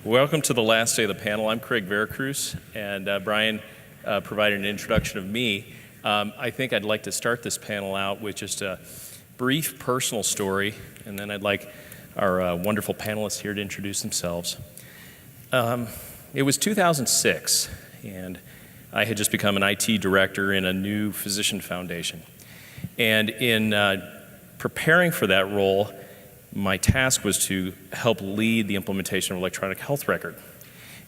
Welcome to the last day of the panel. I'm Craig Vercruysse, and Brian provided an introduction of me. I think I'd like to start this panel out with just a brief personal story, and then I'd like our wonderful panelists here to introduce themselves. It was 2006, and I had just become an IT director in a new physician foundation. And in preparing for that role, my task was to help lead the implementation of electronic health record.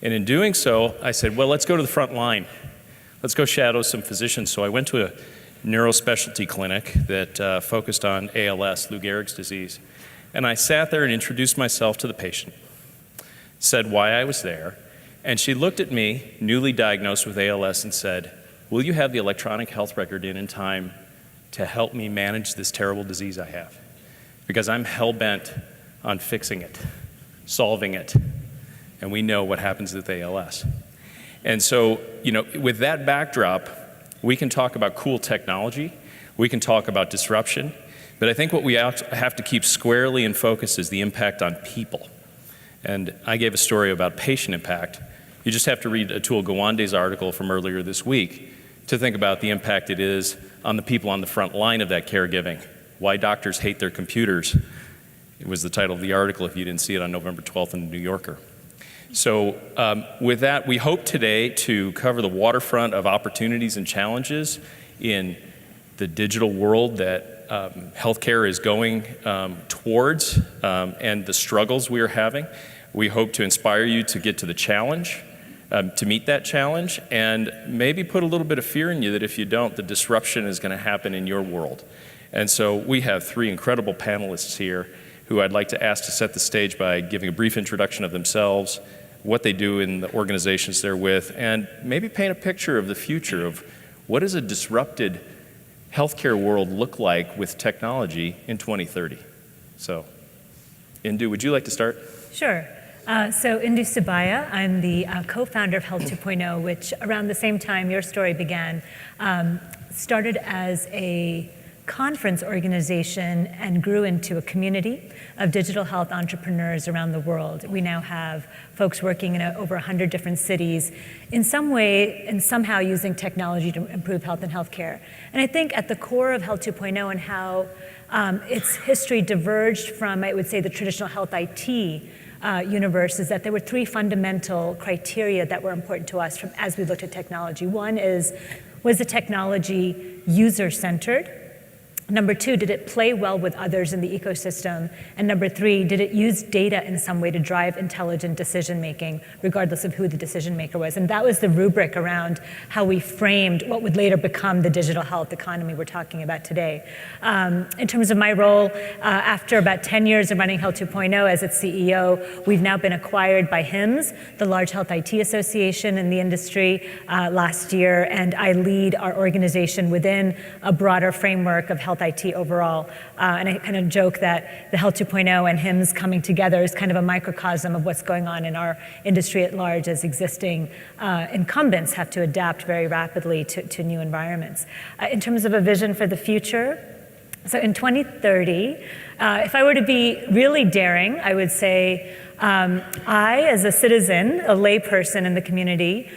And in doing so, I said, well, let's go to the front line. Let's go shadow some physicians. So I went to a neurospecialty clinic that focused on ALS, Lou Gehrig's disease. And I sat there and introduced myself to the patient, said why I was there, and she looked at me, newly diagnosed with ALS, and said, will you have the electronic health record in time to help me manage this terrible disease I have? Because I'm hell-bent on fixing it, solving it, and we know what happens with ALS. And so, with that backdrop, we can talk about cool technology, we can talk about disruption, but I think what we have to keep squarely in focus is the impact on people. And I gave a story about patient impact. You just have to read Atul Gawande's article from earlier this week to think about the impact it is on the people on the front line of that caregiving. Why Doctors Hate Their Computers. It was the title of the article if you didn't see it on November 12th in the New Yorker. So with that, we hope today to cover the waterfront of opportunities and challenges in the digital world that healthcare is going towards and the struggles we are having. We hope to inspire you to get to the challenge, to meet that challenge, and maybe put a little bit of fear in you that if you don't, the disruption is going to happen in your world. And so we have three incredible panelists here who I'd like to ask to set the stage by giving a brief introduction of themselves, what they do in the organizations they're with, and maybe paint a picture of the future of what does a disrupted healthcare world look like with technology in 2030. So, Indu, would you like to start? Sure. So Indu Subaiya, I'm the co-founder of Health 2.0, which around the same time your story began, started as a conference organization and grew into a community of digital health entrepreneurs around the world. We now have folks working in over 100 different cities in some way and somehow using technology to improve health and healthcare. And I think at the core of Health 2.0 and how its history diverged from, I would say, the traditional health IT universe is that there were three fundamental criteria that were important to us as we looked at technology. One was the technology user-centered? Number two, did it play well with others in the ecosystem? And number three, did it use data in some way to drive intelligent decision-making, regardless of who the decision maker was? And that was the rubric around how we framed what would later become the digital health economy we're talking about today. In terms of my role, after about 10 years of running Health 2.0 as its CEO, we've now been acquired by HIMSS, the large health IT association in the industry, last year, and I lead our organization within a broader framework of health IT overall. And I kind of joke that the Health 2.0 and HIMSS coming together is kind of a microcosm of what's going on in our industry at large as existing incumbents have to adapt very rapidly to new environments. In terms of a vision for the future, so in 2030, if I were to be really daring, I would say I, as a citizen, a layperson in the community,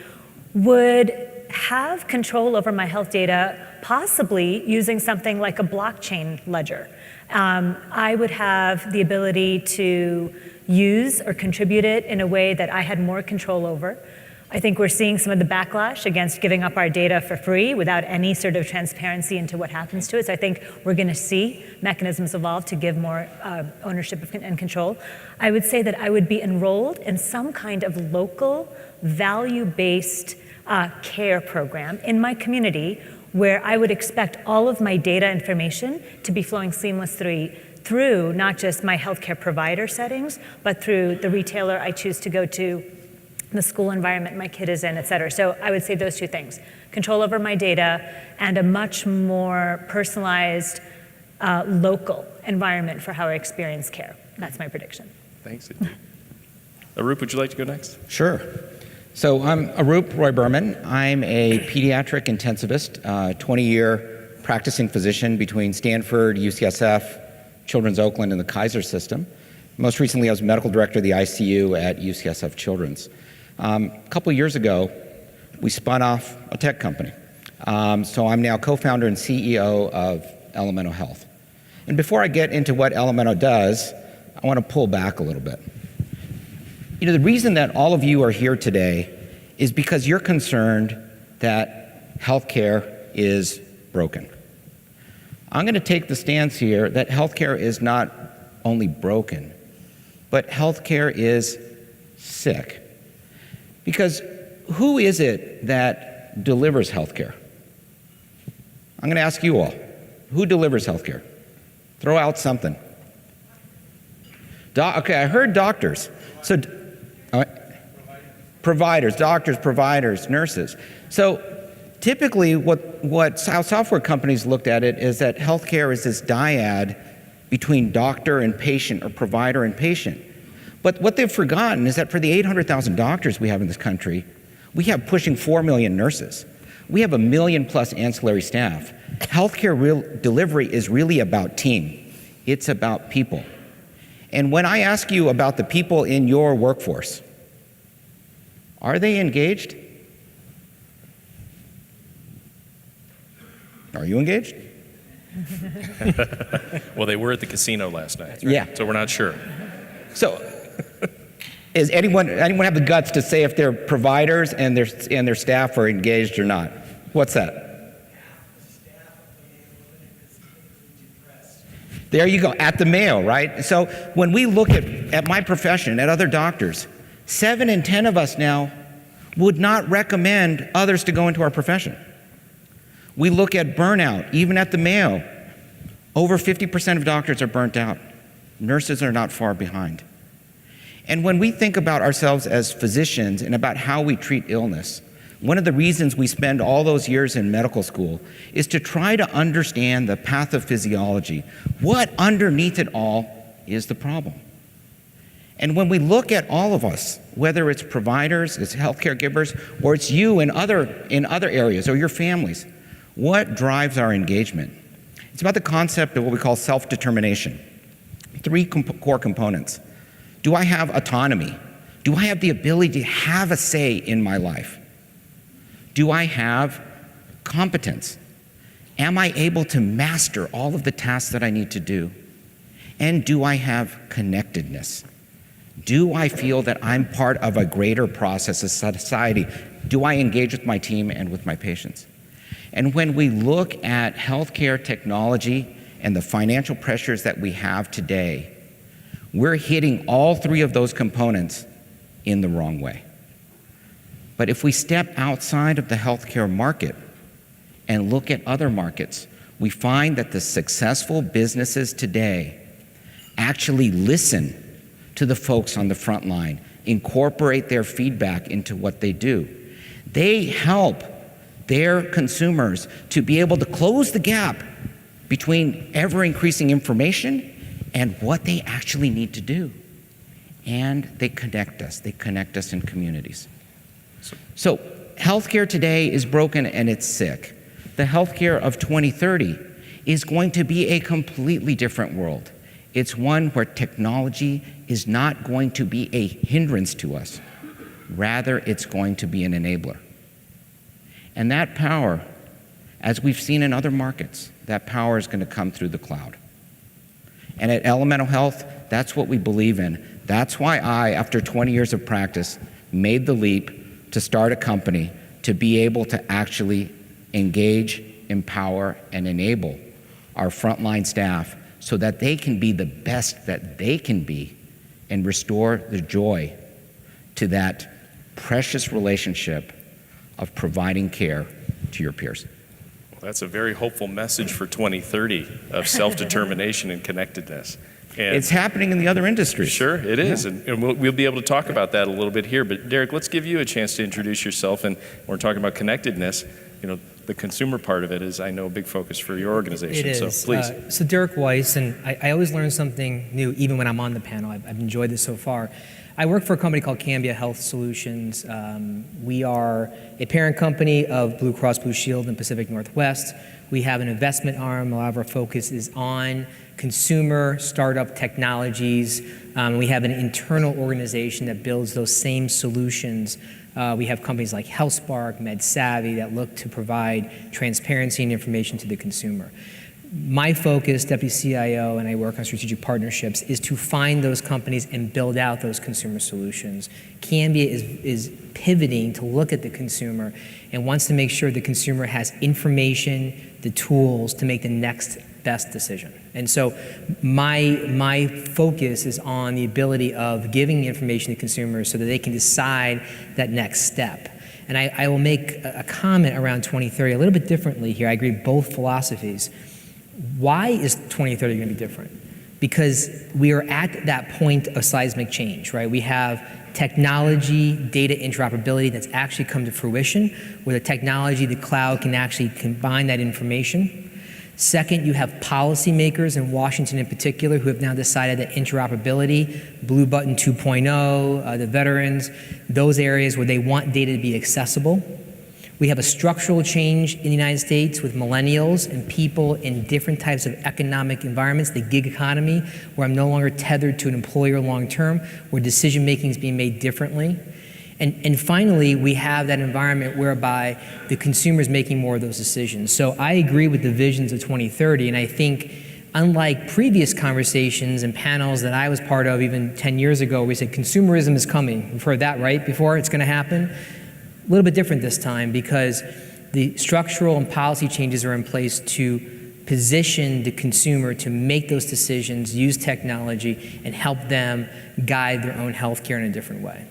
would have control over my health data, possibly using something like a blockchain ledger. I would have the ability to use or contribute it in a way that I had more control over. I think we're seeing some of the backlash against giving up our data for free without any sort of transparency into what happens to it. So I think we're going to see mechanisms evolve to give more ownership and control. I would say that I would be enrolled in some kind of local value-based care program in my community where I would expect all of my data information to be flowing seamlessly through not just my healthcare provider settings, but through the retailer I choose to go to, the school environment my kid is in, et cetera. So I would say those two things: control over my data and a much more personalized local environment for how I experience care. That's my prediction. Thanks. Arup, would you like to go next? Sure. So I'm Arup Roy-Burman. I'm a pediatric intensivist, 20-year practicing physician between Stanford, UCSF, Children's Oakland, and the Kaiser system. Most recently, I was medical director of the ICU at UCSF Children's. A couple years ago, we spun off a tech company. So I'm now co-founder and CEO of Elemeno Health. And before I get into what Elemeno does, I want to pull back a little bit. You know, the reason that all of you are here today is because you're concerned that healthcare is broken. I'm going to take the stance here that healthcare is not only broken, but healthcare is sick. Because who is it that delivers healthcare? I'm going to ask you all. Who delivers healthcare? Throw out something. Okay, I heard doctors. So, providers, doctors, providers, nurses. So typically how software companies looked at it is that healthcare is this dyad between doctor and patient or provider and patient. But what they've forgotten is that for the 800,000 doctors we have in this country, we have pushing 4 million nurses. We have 1 million plus ancillary staff. Healthcare delivery is really about team. It's about people. And when I ask you about the people in your workforce, are they engaged? Are you engaged? Well, they were at the casino last night. Yeah. So we're not sure. So, is anyone have the guts to say if their providers and their staff are engaged or not? What's that? There you go, at the Mayo, right? So when we look at my profession, at other doctors, 7 in 10 of us now would not recommend others to go into our profession. We look at burnout, even at the Mayo. Over 50% of doctors are burnt out. Nurses are not far behind. And when we think about ourselves as physicians and about how we treat illness, one of the reasons we spend all those years in medical school is to try to understand the pathophysiology. What underneath it all is the problem? And when we look at all of us, whether it's providers, it's healthcare givers, or it's you in other areas, or your families, what drives our engagement? It's about the concept of what we call self-determination. 3 core components. Do I have autonomy? Do I have the ability to have a say in my life? Do I have competence? Am I able to master all of the tasks that I need to do? And do I have connectedness? Do I feel that I'm part of a greater process of society? Do I engage with my team and with my patients? And when we look at healthcare technology and the financial pressures that we have today, we're hitting all 3 of those components in the wrong way. But if we step outside of the healthcare market and look at other markets, we find that the successful businesses today actually listen to the folks on the front line, incorporate their feedback into what they do. They help their consumers to be able to close the gap between ever-increasing information and what they actually need to do. And they connect us in communities. So healthcare today is broken and it's sick. The healthcare of 2030 is going to be a completely different world. It's one where technology is not going to be a hindrance to us. Rather, it's going to be an enabler. And that power, as we've seen in other markets, that power is going to come through the cloud. And at Elemeno Health, that's what we believe in. That's why I, after 20 years of practice, made the leap to start a company to be able to actually engage, empower, and enable our frontline staff so that they can be the best that they can be and restore the joy to that precious relationship of providing care to your peers. Well, that's a very hopeful message for 2030 of self-determination and connectedness. And it's happening in the other industries. Sure, it is. Yeah. And we'll be able to talk about that a little bit here. But Derek, let's give you a chance to introduce yourself. And when we're talking about connectedness, you know, the consumer part of it is, I know, a big focus for your organization. It So is. please. So Derek Weiss, and I always learn something new, even when I'm on the panel. I've enjoyed this so far. I work for a company called Cambia Health Solutions. We are a parent company of Blue Cross Blue Shield and Pacific Northwest. We have an investment arm. A lot of our focus is on consumer startup technologies. We have an internal organization that builds those same solutions. We have companies like HealthSpark, MedSavvy that look to provide transparency and information to the consumer. My focus, Deputy CIO, and I work on strategic partnerships, is to find those companies and build out those consumer solutions. Cambia is pivoting to look at the consumer and wants to make sure the consumer has information, the tools to make the next best decision. And so my focus is on the ability of giving information to consumers so that they can decide that next step. And I will make a comment around 2030 a little bit differently here. I agree with both philosophies. Why is 2030 going to be different? Because we are at that point of seismic change, right? We have technology, data interoperability that's actually come to fruition, where the technology, the cloud can actually combine that information. Second, you have policymakers in Washington in particular who have now decided that interoperability, Blue Button 2.0, the veterans, those areas where they want data to be accessible. We have a structural change in the United States with millennials and people in different types of economic environments, the gig economy, where I'm no longer tethered to an employer long term, where decision making is being made differently. And finally, we have that environment whereby the consumer is making more of those decisions. So I agree with the visions of 2030, and I think unlike previous conversations and panels that I was part of even 10 years ago, we said consumerism is coming. We've heard that, right, before? It's gonna happen. A little bit different this time because the structural and policy changes are in place to position the consumer to make those decisions, use technology, and help them guide their own healthcare in a different way.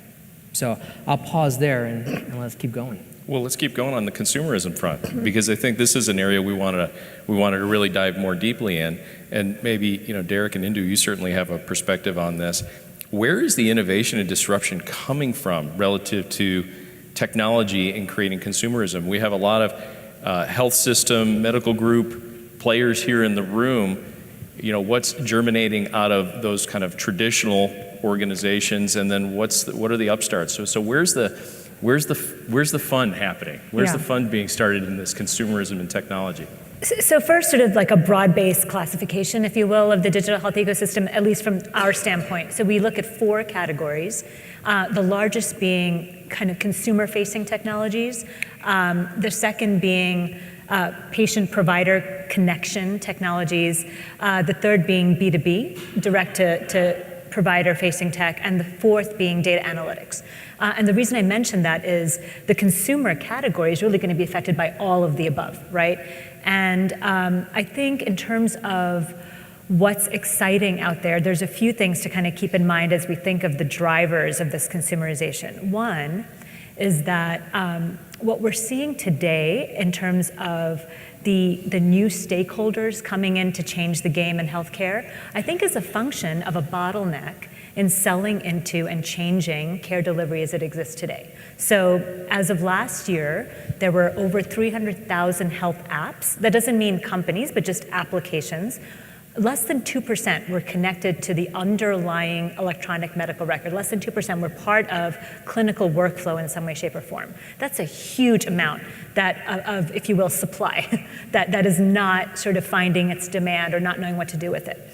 So I'll pause there and let's keep going. Well, let's keep going on the consumerism front, because I think this is an area we wanted to really dive more deeply in. And maybe, Derek and Indu, you certainly have a perspective on this. Where is the innovation and disruption coming from relative to technology in creating consumerism? We have a lot of health system, medical group players here in the room. What's germinating out of those kind of traditional organizations, and then what are the upstarts? So where's the fun happening? Where's the fun being started in this consumerism and technology? So first, sort of like a broad-based classification, if you will, of the digital health ecosystem, at least from our standpoint. So we look at 4 categories, the largest being kind of consumer-facing technologies, the second being patient-provider connection technologies, the third being B2B, direct to provider-facing tech, and the fourth being data analytics. And the reason I mention that is the consumer category is really going to be affected by all of the above, right? And I think in terms of what's exciting out there, there's a few things to kind of keep in mind as we think of the drivers of this consumerization. One is that what we're seeing today in terms of the new stakeholders coming in to change the game in healthcare, I think is a function of a bottleneck in selling into and changing care delivery as it exists today. So as of last year, there were over 300,000 health apps. That doesn't mean companies, but just applications. Less than 2% were connected to the underlying electronic medical record. Less than 2% were part of clinical workflow in some way, shape, or form. That's a huge amount of, if you will, supply that is not sort of finding its demand or not knowing what to do with it.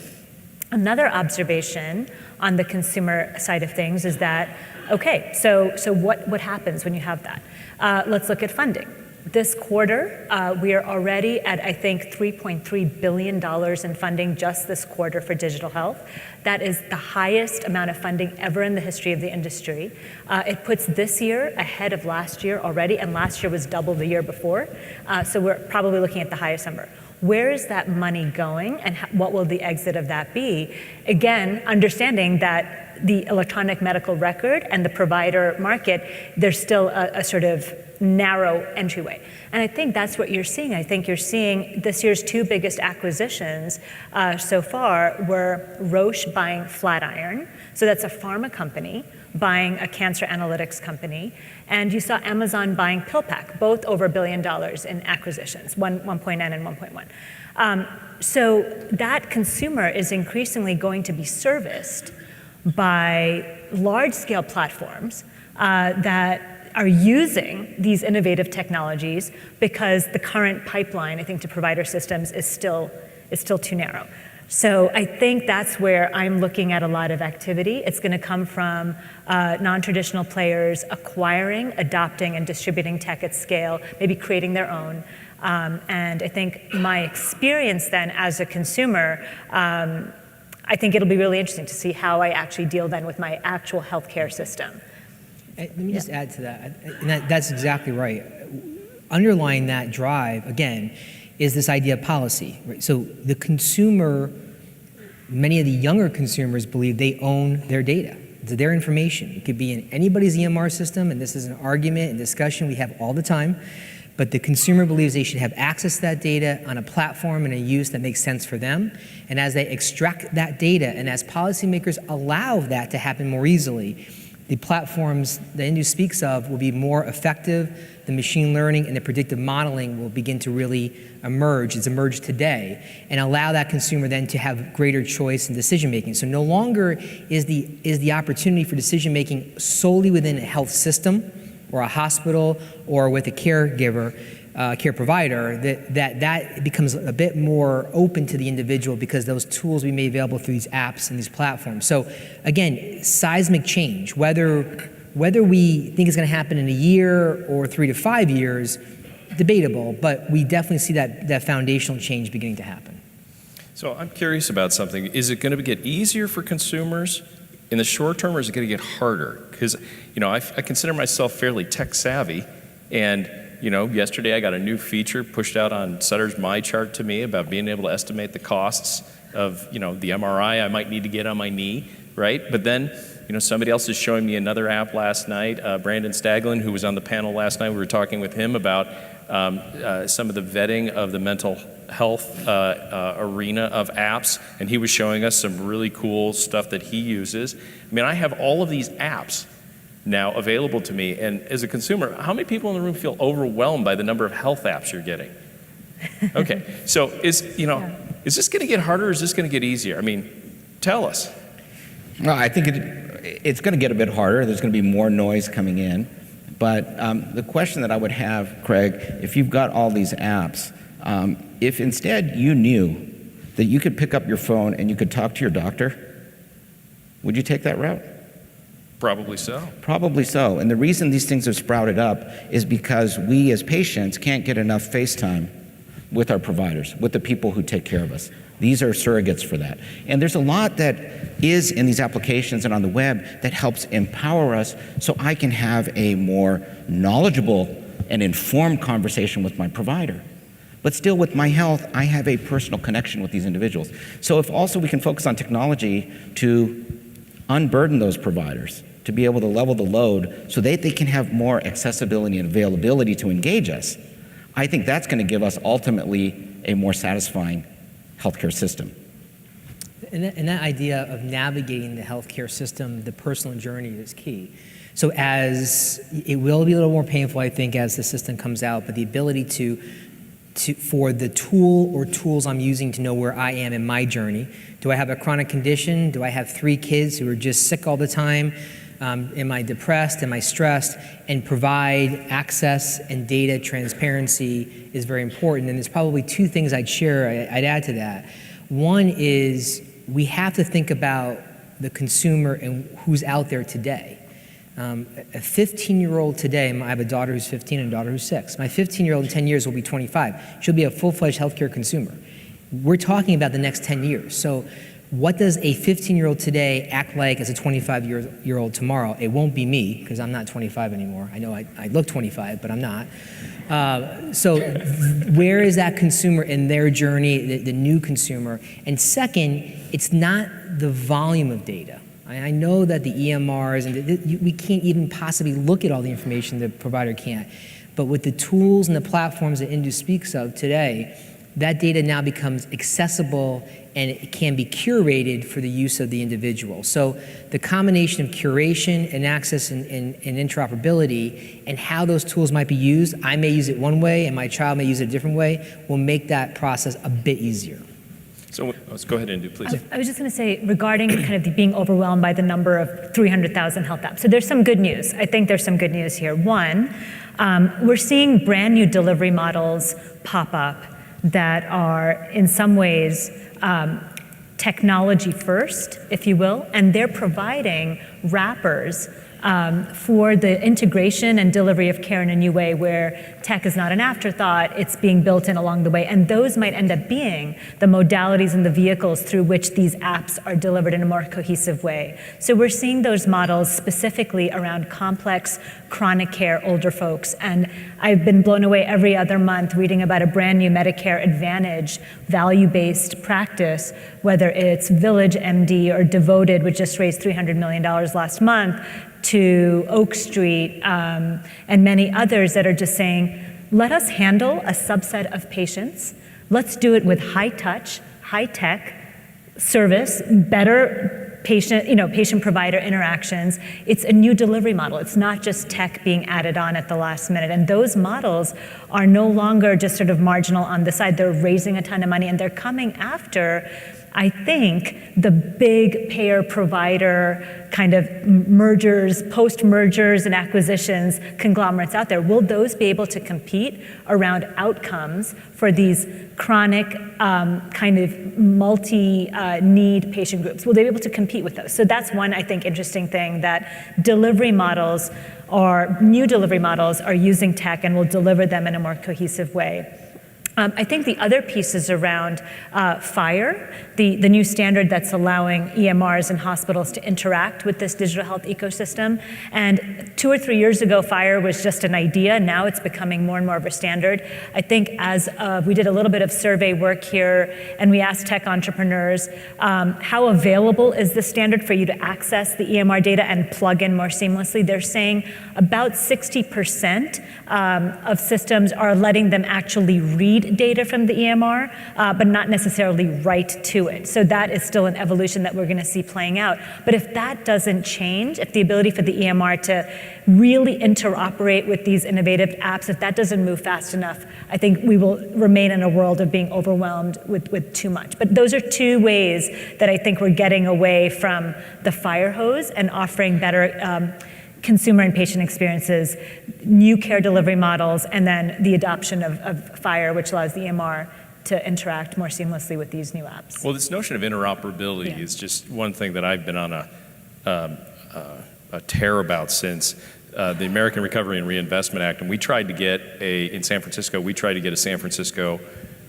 Another observation on the consumer side of things is that, okay, so what happens when you have that? Let's look at funding. This quarter, we are already at, I think, $3.3 billion in funding just this quarter for digital health. That is the highest amount of funding ever in the history of the industry. It puts this year ahead of last year already, and last year was double the year before. So we're probably looking at the highest number. Where is that money going, and what will the exit of that be? Again, understanding that the electronic medical record and the provider market, there's still a sort of narrow entryway. And I think that's what you're seeing. I think you're seeing this year's two biggest acquisitions so far were Roche buying Flatiron, so that's a pharma company, buying a cancer analytics company, and you saw Amazon buying PillPack, both over $1 billion in acquisitions, 1.9 and 1.1. So that consumer is increasingly going to be serviced by large-scale platforms that are using these innovative technologies because the current pipeline, I think, to provider systems is still too narrow. So I think that's where I'm looking at a lot of activity. It's going to come from non-traditional players acquiring, adopting, and distributing tech at scale, maybe creating their own. And I think my experience then as a consumer, I think it'll be really interesting to see how I actually deal then with my actual healthcare system. Let me just add to that, and that's exactly right. Underlying that drive, again, is this idea of policy, right? So the consumer, many of the younger consumers believe they own their data, their information. It could be in anybody's EMR system, and this is an argument and discussion we have all the time, but the consumer believes they should have access to that data on a platform and a use that makes sense for them. And as they extract that data, and as policymakers allow that to happen more easily, the platforms that Indu speaks of will be more effective. The machine learning and the predictive modeling will begin to really emerge. It's emerged today, and allow that consumer then to have greater choice in decision making. So no longer is the opportunity for decision making solely within a health system or a hospital or with a caregiver, care provider, that becomes a bit more open to the individual because those tools will be made available through these apps and these platforms. So again, seismic change, whether we think it's going to happen in a year or 3 to 5 years, debatable, but we definitely see that foundational change beginning to happen. So I'm curious about something. Is it going to get easier for consumers in the short term, or is it going to get harder? Because, I consider myself fairly tech savvy, and yesterday I got a new feature pushed out on Sutter's MyChart to me about being able to estimate the costs of, the MRI I might need to get on my knee, right? But then, somebody else is showing me another app last night. Brandon Staglin, who was on the panel last night, we were talking with him about some of the vetting of the mental health arena of apps, and he was showing us some really cool stuff that he uses. I mean, I have all of these apps now available to me, and as a consumer, how many people in the room feel overwhelmed by the number of health apps you're getting? Okay, so is this going to get harder, or is this going to get easier? I mean, tell us. Well, I think it's going to get a bit harder. There's going to be more noise coming in. But the question that I would have, Craig, if you've got all these apps, if instead you knew that you could pick up your phone and you could talk to your doctor, would you take that route? Probably so. Probably so. And the reason these things have sprouted up is because we as patients can't get enough face time with our providers, with the people who take care of us. These are surrogates for that. And there's a lot that is in these applications and on the web that helps empower us so I can have a more knowledgeable and informed conversation with my provider. But still, with my health, I have a personal connection with these individuals. So if also we can focus on technology to unburden those providers, to be able to level the load so that they can have more accessibility and availability to engage us, I think that's going to give us ultimately a more satisfying healthcare system. And that idea of navigating the healthcare system, the personal journey is key. So as it will be a little more painful, I think, as the system comes out, but the ability for the tool or tools I'm using to know where I am in my journey. Do I have a chronic condition? Do I have 3 kids who are just sick all the time? Am I depressed? Am I stressed? And provide access and data transparency is very important. And there's probably 2 things I'd add to that. One is we have to think about the consumer and who's out there today. A 15-year-old today, I have a daughter who's 15 and a daughter who's 6. My 15-year-old in 10 years will be 25. She'll be a full-fledged healthcare consumer. We're talking about the next 10 years. So what does a 15-year-old today act like as a 25-year-old tomorrow? It won't be me, because I'm not 25 anymore. I know I look 25, but I'm not. So where is that consumer in their journey, the new consumer? And second, it's not the volume of data. I know that the EMRs, and we can't even possibly look at all the information the provider can't. But with the tools and the platforms that Indu speaks of today, that data now becomes accessible and it can be curated for the use of the individual. So the combination of curation and access and interoperability and how those tools might be used, I may use it one way and my child may use it a different way, will make that process a bit easier. So let's go ahead and do, please. I was just going to say, regarding kind of the being overwhelmed by the number of 300,000 health apps. So there's some good news. I think there's some good news here. One, we're seeing brand new delivery models pop up that are in some ways technology first, if you will, and they're providing wrappers for the integration and delivery of care in a new way where tech is not an afterthought, it's being built in along the way. And those might end up being the modalities and the vehicles through which these apps are delivered in a more cohesive way. So we're seeing those models specifically around complex chronic care older folks. And I've been blown away every other month reading about a brand new Medicare Advantage value-based practice, whether it's Village MD or Devoted, which just raised $300 million last month, to Oak Street, and many others that are just saying, let us handle a subset of patients. Let's do it with high touch, high tech service, better patient-provider interactions. It's a new delivery model. It's not just tech being added on at the last minute. And those models are no longer just sort of marginal on the side. They're raising a ton of money and they're coming after, I think, the big payer-provider kind of mergers, post-mergers and acquisitions conglomerates out there. Will those be able to compete around outcomes for these chronic kind of multi-need patient groups? Will they be able to compete with those? So that's one, I think, interesting thing, that delivery models or new delivery models are using tech and will deliver them in a more cohesive way. I think the other piece is around FHIR, the new standard that's allowing EMRs and hospitals to interact with this digital health ecosystem. And 2 or 3 years ago, FHIR was just an idea. Now it's becoming more and more of a standard. I think we did a little bit of survey work here, and we asked tech entrepreneurs, how available is this standard for you to access the EMR data and plug in more seamlessly? They're saying about 60% of systems are letting them actually read data from the EMR, but not necessarily write to it. So that is still an evolution that we're going to see playing out. But if that doesn't change, if the ability for the EMR to really interoperate with these innovative apps, if that doesn't move fast enough, I think we will remain in a world of being overwhelmed with too much. But those are two ways that I think we're getting away from the fire hose and offering better consumer and patient experiences, new care delivery models, and then the adoption of FHIR, which allows the EMR to interact more seamlessly with these new apps. Well, this notion of interoperability is just one thing that I've been on a tear about since the American Recovery and Reinvestment Act. And we tried to get in San Francisco, a San Francisco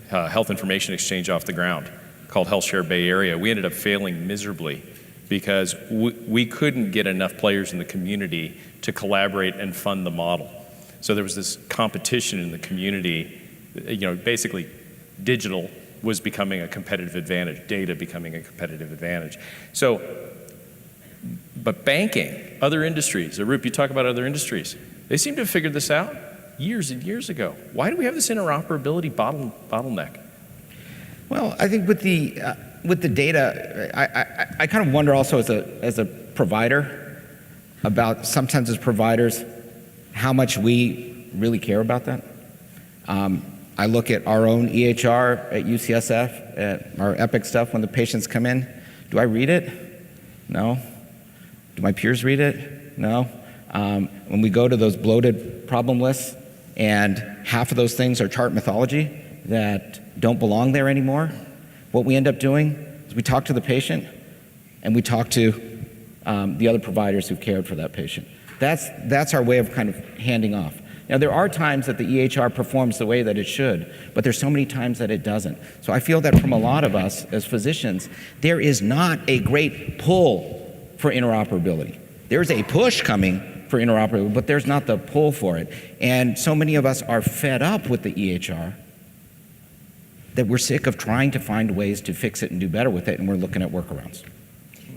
health information exchange off the ground called HealthShare Bay Area. We ended up failing miserably because we couldn't get enough players in the community to collaborate and fund the model. So there was this competition in the community, basically digital was becoming a competitive advantage, data becoming a competitive advantage. So, but banking, other industries, Arup, you talk about other industries, they seem to have figured this out years and years ago. Why do we have this interoperability bottleneck? Well, I think with the data, I kind of wonder also as a provider about sometimes as providers how much we really care about that. I look at our own EHR at UCSF, at our Epic stuff when the patients come in. Do I read it? No. Do my peers read it? No. When we go to those bloated problem lists and half of those things are chart mythology that don't belong there anymore, what we end up doing is we talk to the patient and we talk to the other providers who've cared for that patient. That's our way of kind of handing off. Now, there are times that the EHR performs the way that it should, but there's so many times that it doesn't. So I feel that from a lot of us as physicians, there is not a great pull for interoperability. There's a push coming for interoperability, but there's not the pull for it. And so many of us are fed up with the EHR that we're sick of trying to find ways to fix it and do better with it, and we're looking at workarounds.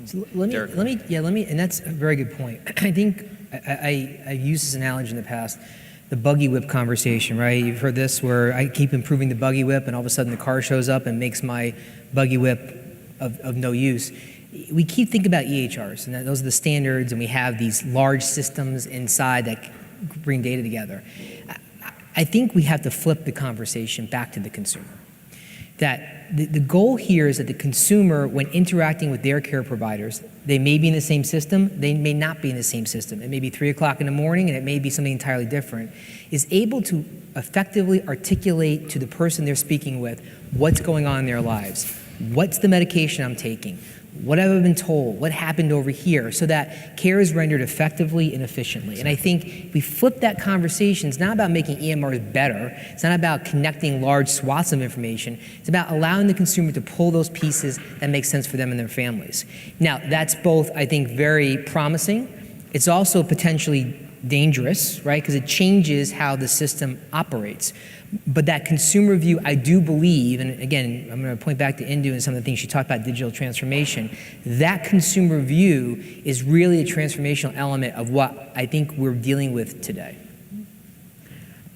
So let me, and that's a very good point. I think I've used this analogy in the past. the buggy whip conversation, right? You've heard this where I keep improving the buggy whip and all of a sudden the car shows up and makes my buggy whip of no use. We keep thinking about EHRs, and those are the standards, and we have these large systems inside that bring data together. I think we have to flip the conversation back to the consumer. That the goal here is that the consumer, when interacting with their care providers, they may be in the same system, they may not be in the same system. It may be 3 o'clock in the morning and it may be something entirely different, is able to effectively articulate to the person they're speaking with what's going on in their lives. What's the medication I'm taking? What have I been told? What happened over here? So that care is rendered effectively and efficiently. And I think we flip that conversation. It's not about making EMRs better. It's not about connecting large swaths of information. It's about allowing the consumer to pull those pieces that make sense for them and their families. Now, that's both, I think, very promising. It's also potentially dangerous, right? Because it changes how the system operates. But that consumer view, I do believe, and again, I'm going to point back to Indu and some of the things she talked about, digital transformation. That consumer view is really a transformational element of what I think we're dealing with today.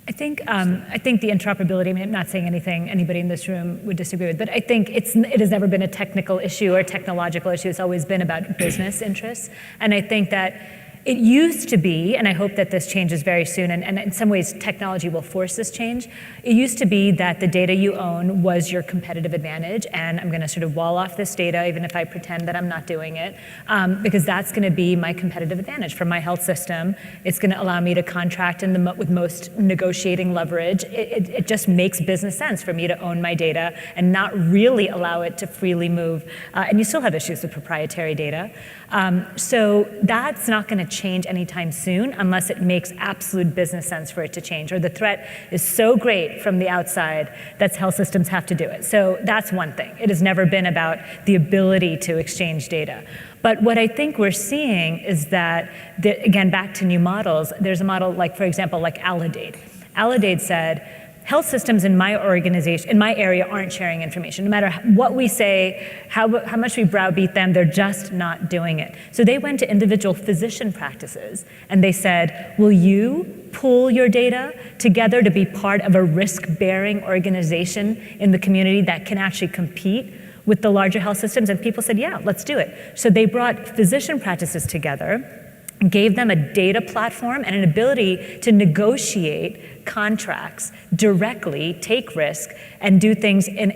I think the interoperability, I mean, I'm not saying anything anybody in this room would disagree with, but I think it has never been a technical issue or technological issue. It's always been about business interests. And I think that it used to be, and I hope that this changes very soon, and in some ways technology will force this change. It used to be that the data you own was your competitive advantage, and I'm gonna sort of wall off this data, even if I pretend that I'm not doing it, because that's gonna be my competitive advantage for my health system. It's gonna allow me to contract with most negotiating leverage. It just makes business sense for me to own my data and not really allow it to freely move. And you still have issues with proprietary data. So that's not gonna change anytime soon unless it makes absolute business sense for it to change, or the threat is so great from the outside that health systems have to do it. So that's one thing. It has never been about the ability to exchange data. But what I think we're seeing is that, again, back to new models, there's a model like, for example, like Aledade. Aledade said, health systems in my organization, in my area, aren't sharing information. No matter what we say, how much we browbeat them, they're just not doing it. So they went to individual physician practices and they said, will you pool your data together to be part of a risk-bearing organization in the community that can actually compete with the larger health systems? And people said, yeah, let's do it. So they brought physician practices together, gave them a data platform and an ability to negotiate contracts directly, take risk, and do things in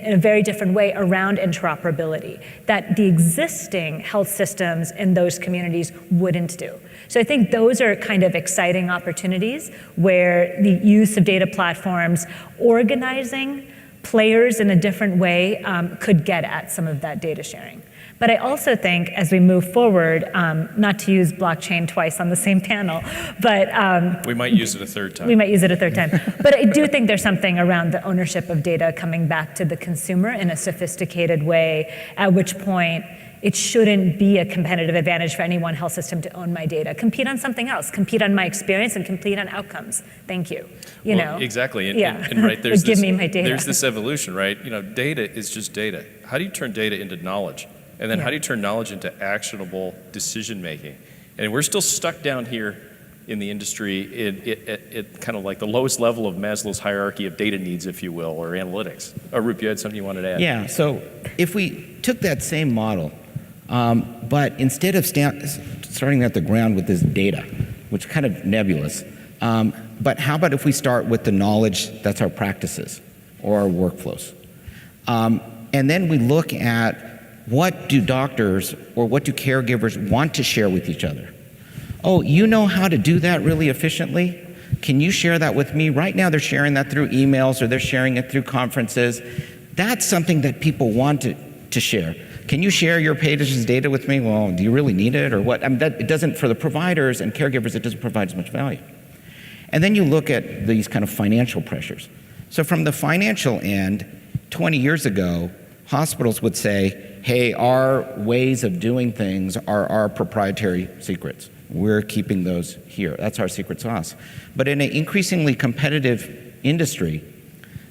a very different way around interoperability that the existing health systems in those communities wouldn't do. So I think those are kind of exciting opportunities where the use of data platforms, organizing players in a different way could get at some of that data sharing. But I also think as we move forward, not to use blockchain twice on the same panel, but we might use it a third time. We might use it a third time. But I do think there's something around the ownership of data coming back to the consumer in a sophisticated way, at which point it shouldn't be a competitive advantage for any one health system to own my data. Compete on something else. Compete on my experience and compete on outcomes. Thank you. You know. Exactly. And right, there's give me my data. There's this evolution, right? You know, data is just data. How do you turn data into knowledge? And then how do you turn knowledge into actionable decision making? And we're still stuck down here in the industry at kind of like the lowest level of Maslow's hierarchy of data needs, if you will, or analytics. Arup, you had something you wanted to add? Yeah, so if we took that same model, but instead of starting at the ground with this data, which is kind of nebulous, but how about if we start with the knowledge that's our practices or our workflows? And then we look at what do doctors or what do caregivers want to share with each other? Oh, you know how to do that really efficiently? Can you share that with me? Right now they're sharing that through emails or they're sharing it through conferences. That's something that people want to share. Can you share your patient's data with me? Well, do you really need it or what? I mean, it doesn't, for the providers and caregivers, it doesn't provide as much value. And then you look at these kind of financial pressures. So from the financial end, 20 years ago, hospitals would say, hey, our ways of doing things are our proprietary secrets. We're keeping those here. That's our secret sauce. But in an increasingly competitive industry,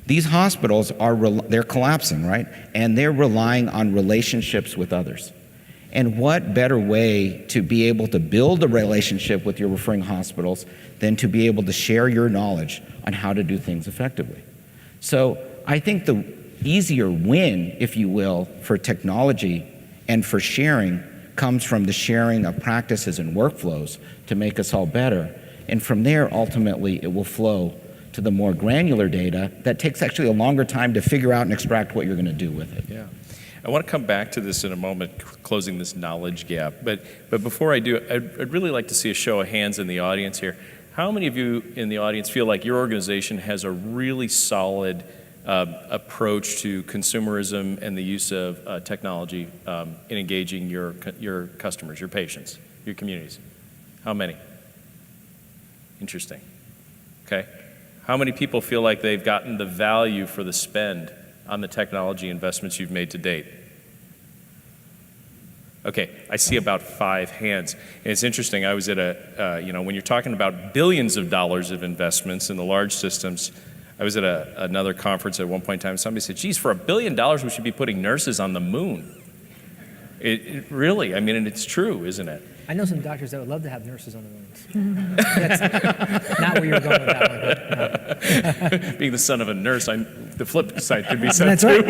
these hospitals they're collapsing, right? And they're relying on relationships with others. And what better way to be able to build a relationship with your referring hospitals than to be able to share your knowledge on how to do things effectively? So I think the easier win, if you will, for technology and for sharing comes from the sharing of practices and workflows to make us all better. And from there, ultimately, it will flow to the more granular data that takes actually a longer time to figure out and extract what you're going to do with it. Yeah. I want to come back to this in a moment, closing this knowledge gap. But before I do, I'd really like to see a show of hands in the audience here. How many of you in the audience feel like your organization has a really solid approach to consumerism and the use of technology in engaging your customers, your patients, your communities? How many? Interesting. Okay. How many people feel like they've gotten the value for the spend on the technology investments you've made to date? Okay, I see about 5 hands. And it's interesting, I was at when you're talking about billions of dollars of investments in the large systems, I was at another conference at one point in time, somebody said, geez, for $1 billion, we should be putting nurses on the moon. It really, I mean, and it's true, isn't it? I know some doctors that would love to have nurses on the moons. That's not where you're going with that one. But no. Being the son of a nurse, the flip side could be said That's too.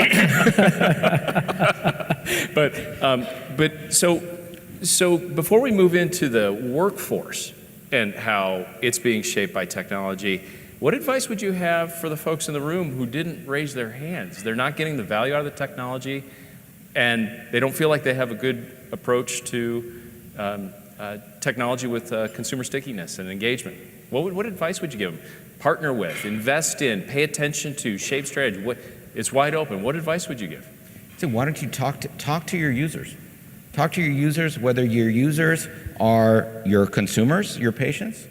Right. But so before we move into the workforce and how it's being shaped by technology, what advice would you have for the folks in the room who didn't raise their hands? They're not getting the value out of the technology, and they don't feel like they have a good approach to technology with consumer stickiness and engagement. What advice would you give them? Partner with, invest in, pay attention to, shape strategy. It's wide open. What advice would you give? So why don't you talk to your users? Talk to your users, whether your users are your consumers, your patients,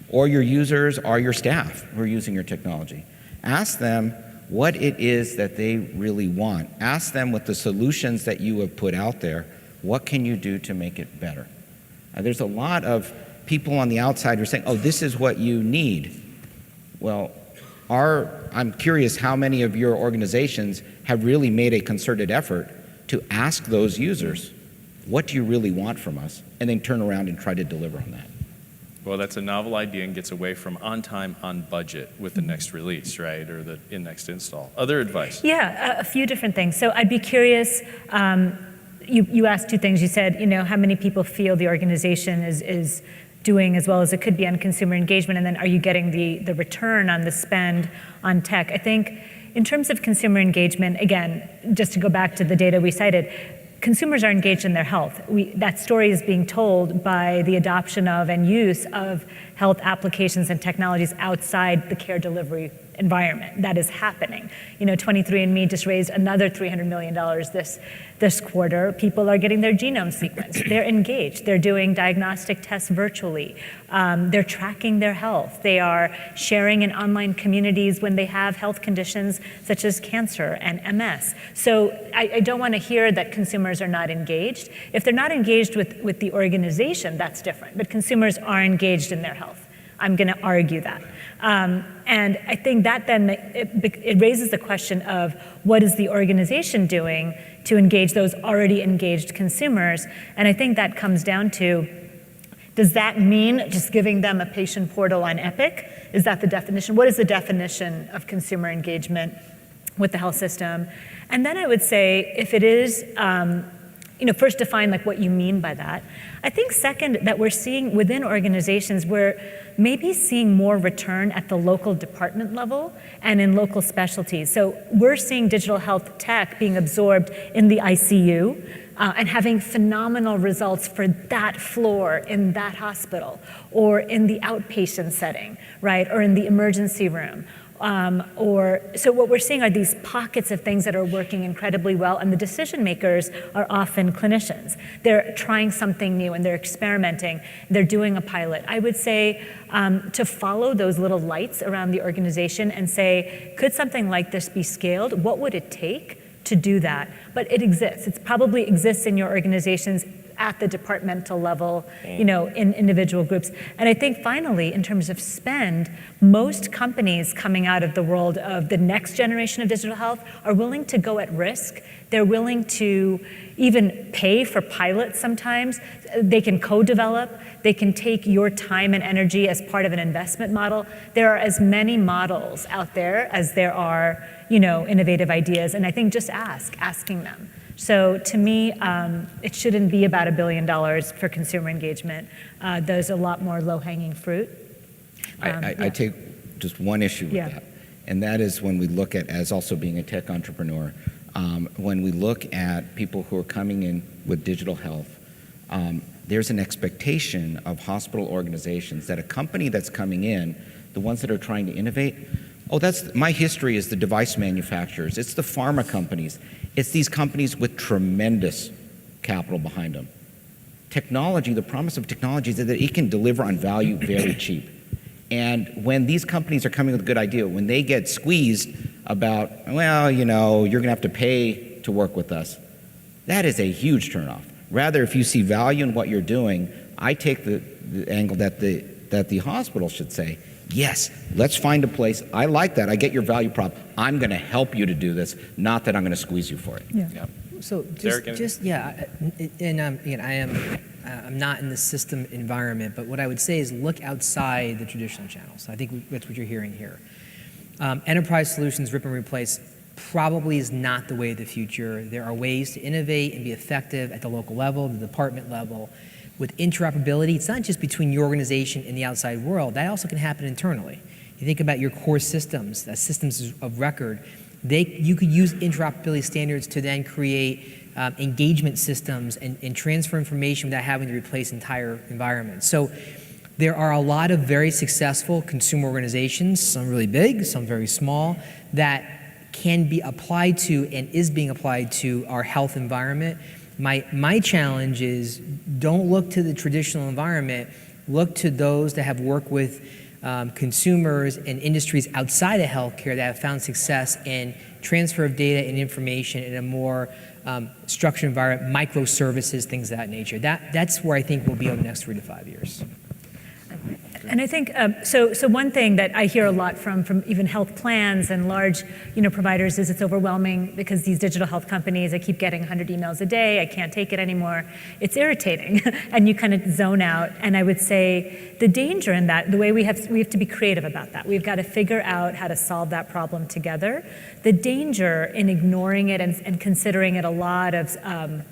or your users are your staff who are using your technology. Ask them what it is that they really want. Ask them with the solutions that you have put out there, what can you do to make it better? There's a lot of people on the outside who are saying, oh, this is what you need. Well, I'm curious how many of your organizations have really made a concerted effort to ask those users, what do you really want from us? And then turn around and try to deliver on that. Well, that's a novel idea and gets away from on time, on budget with the next release, right? Or the next install. Other advice? Yeah, a few different things. So I'd be curious, you asked 2 things. You said, how many people feel the organization is doing as well as it could be on consumer engagement, and then are you getting the return on the spend on tech? I think in terms of consumer engagement, again, just to go back to the data we cited, consumers are engaged in their health. That story is being told by the adoption of and use of health applications and technologies outside the care delivery environment. That is happening. 23andMe just raised another $300 million this quarter. People are getting their genome sequenced. They're engaged. They're doing diagnostic tests virtually. They're tracking their health. They are sharing in online communities when they have health conditions such as cancer and MS. So I don't want to hear that consumers are not engaged. If they're not engaged with the organization, that's different. But consumers are engaged in their health. I'm going to argue that. And I think that then it raises the question of what is the organization doing to engage those already engaged consumers? And I think that comes down to, does that mean just giving them a patient portal on Epic? Is that the definition? What is the definition of consumer engagement with the health system? And then I would say, if it is, first define what you mean by that. I think second, that we're seeing within organizations, we're maybe seeing more return at the local department level and in local specialties. So we're seeing digital health tech being absorbed in the ICU and having phenomenal results for that floor in that hospital, or in the outpatient setting, right, or in the emergency room. So what we're seeing are these pockets of things that are working incredibly well, and the decision makers are often clinicians. They're trying something new and they're experimenting. They're doing a pilot. I would say to follow those little lights around the organization and say, could something like this be scaled? What would it take to do that? But it exists. It probably exists in your organizations at the departmental level, in individual groups. And I think finally, in terms of spend, most companies coming out of the world of the next generation of digital health are willing to go at risk. They're willing to even pay for pilots sometimes. They can co-develop. They can take your time and energy as part of an investment model. There are as many models out there as there are, innovative ideas. And I think just asking them. So to me, it shouldn't be about $1 billion for consumer engagement. There's a lot more low-hanging fruit. I take just one issue with that. And that is when we look at, as also being a tech entrepreneur, when we look at people who are coming in with digital health, there's an expectation of hospital organizations that a company that's coming in, the ones that are trying to innovate, my history is the device manufacturers, it's the pharma companies, it's these companies with tremendous capital behind them. Technology, the promise of technology is that it can deliver on value very cheap. And when these companies are coming with a good idea, when they get squeezed about, you're gonna have to pay to work with us, that is a huge turnoff. Rather, if you see value in what you're doing, I take the angle that the hospital should say, yes, let's find a place. I like that. I get your value prop. I'm going to help you to do this, not that I'm going to squeeze you for it. Yeah. So I'm not in the system environment, but what I would say is look outside the traditional channels. I think that's what you're hearing here. Enterprise solutions, rip and replace, probably is not the way of the future. There are ways to innovate and be effective at the local level, the department level. With interoperability, it's not just between your organization and the outside world. That also can happen internally. You think about your core systems, systems of record. You could use interoperability standards to then create engagement systems and transfer information without having to replace entire environments. So there are a lot of very successful consumer organizations, some really big, some very small, that can be applied to and is being applied to our health environment. My challenge is don't look to the traditional environment, look to those that have worked with consumers and industries outside of healthcare that have found success in transfer of data and information in a more structured environment, microservices, things of that nature. That's where I think we'll be over the next 3 to 5 years. And I think, so one thing that I hear a lot from even health plans and large, providers is it's overwhelming because these digital health companies, I keep getting 100 emails a day, I can't take it anymore. It's irritating, and you kind of zone out. And I would say the danger in that, the way we have to be creative about that. We've got to figure out how to solve that problem together. The danger in ignoring it and considering it a lot of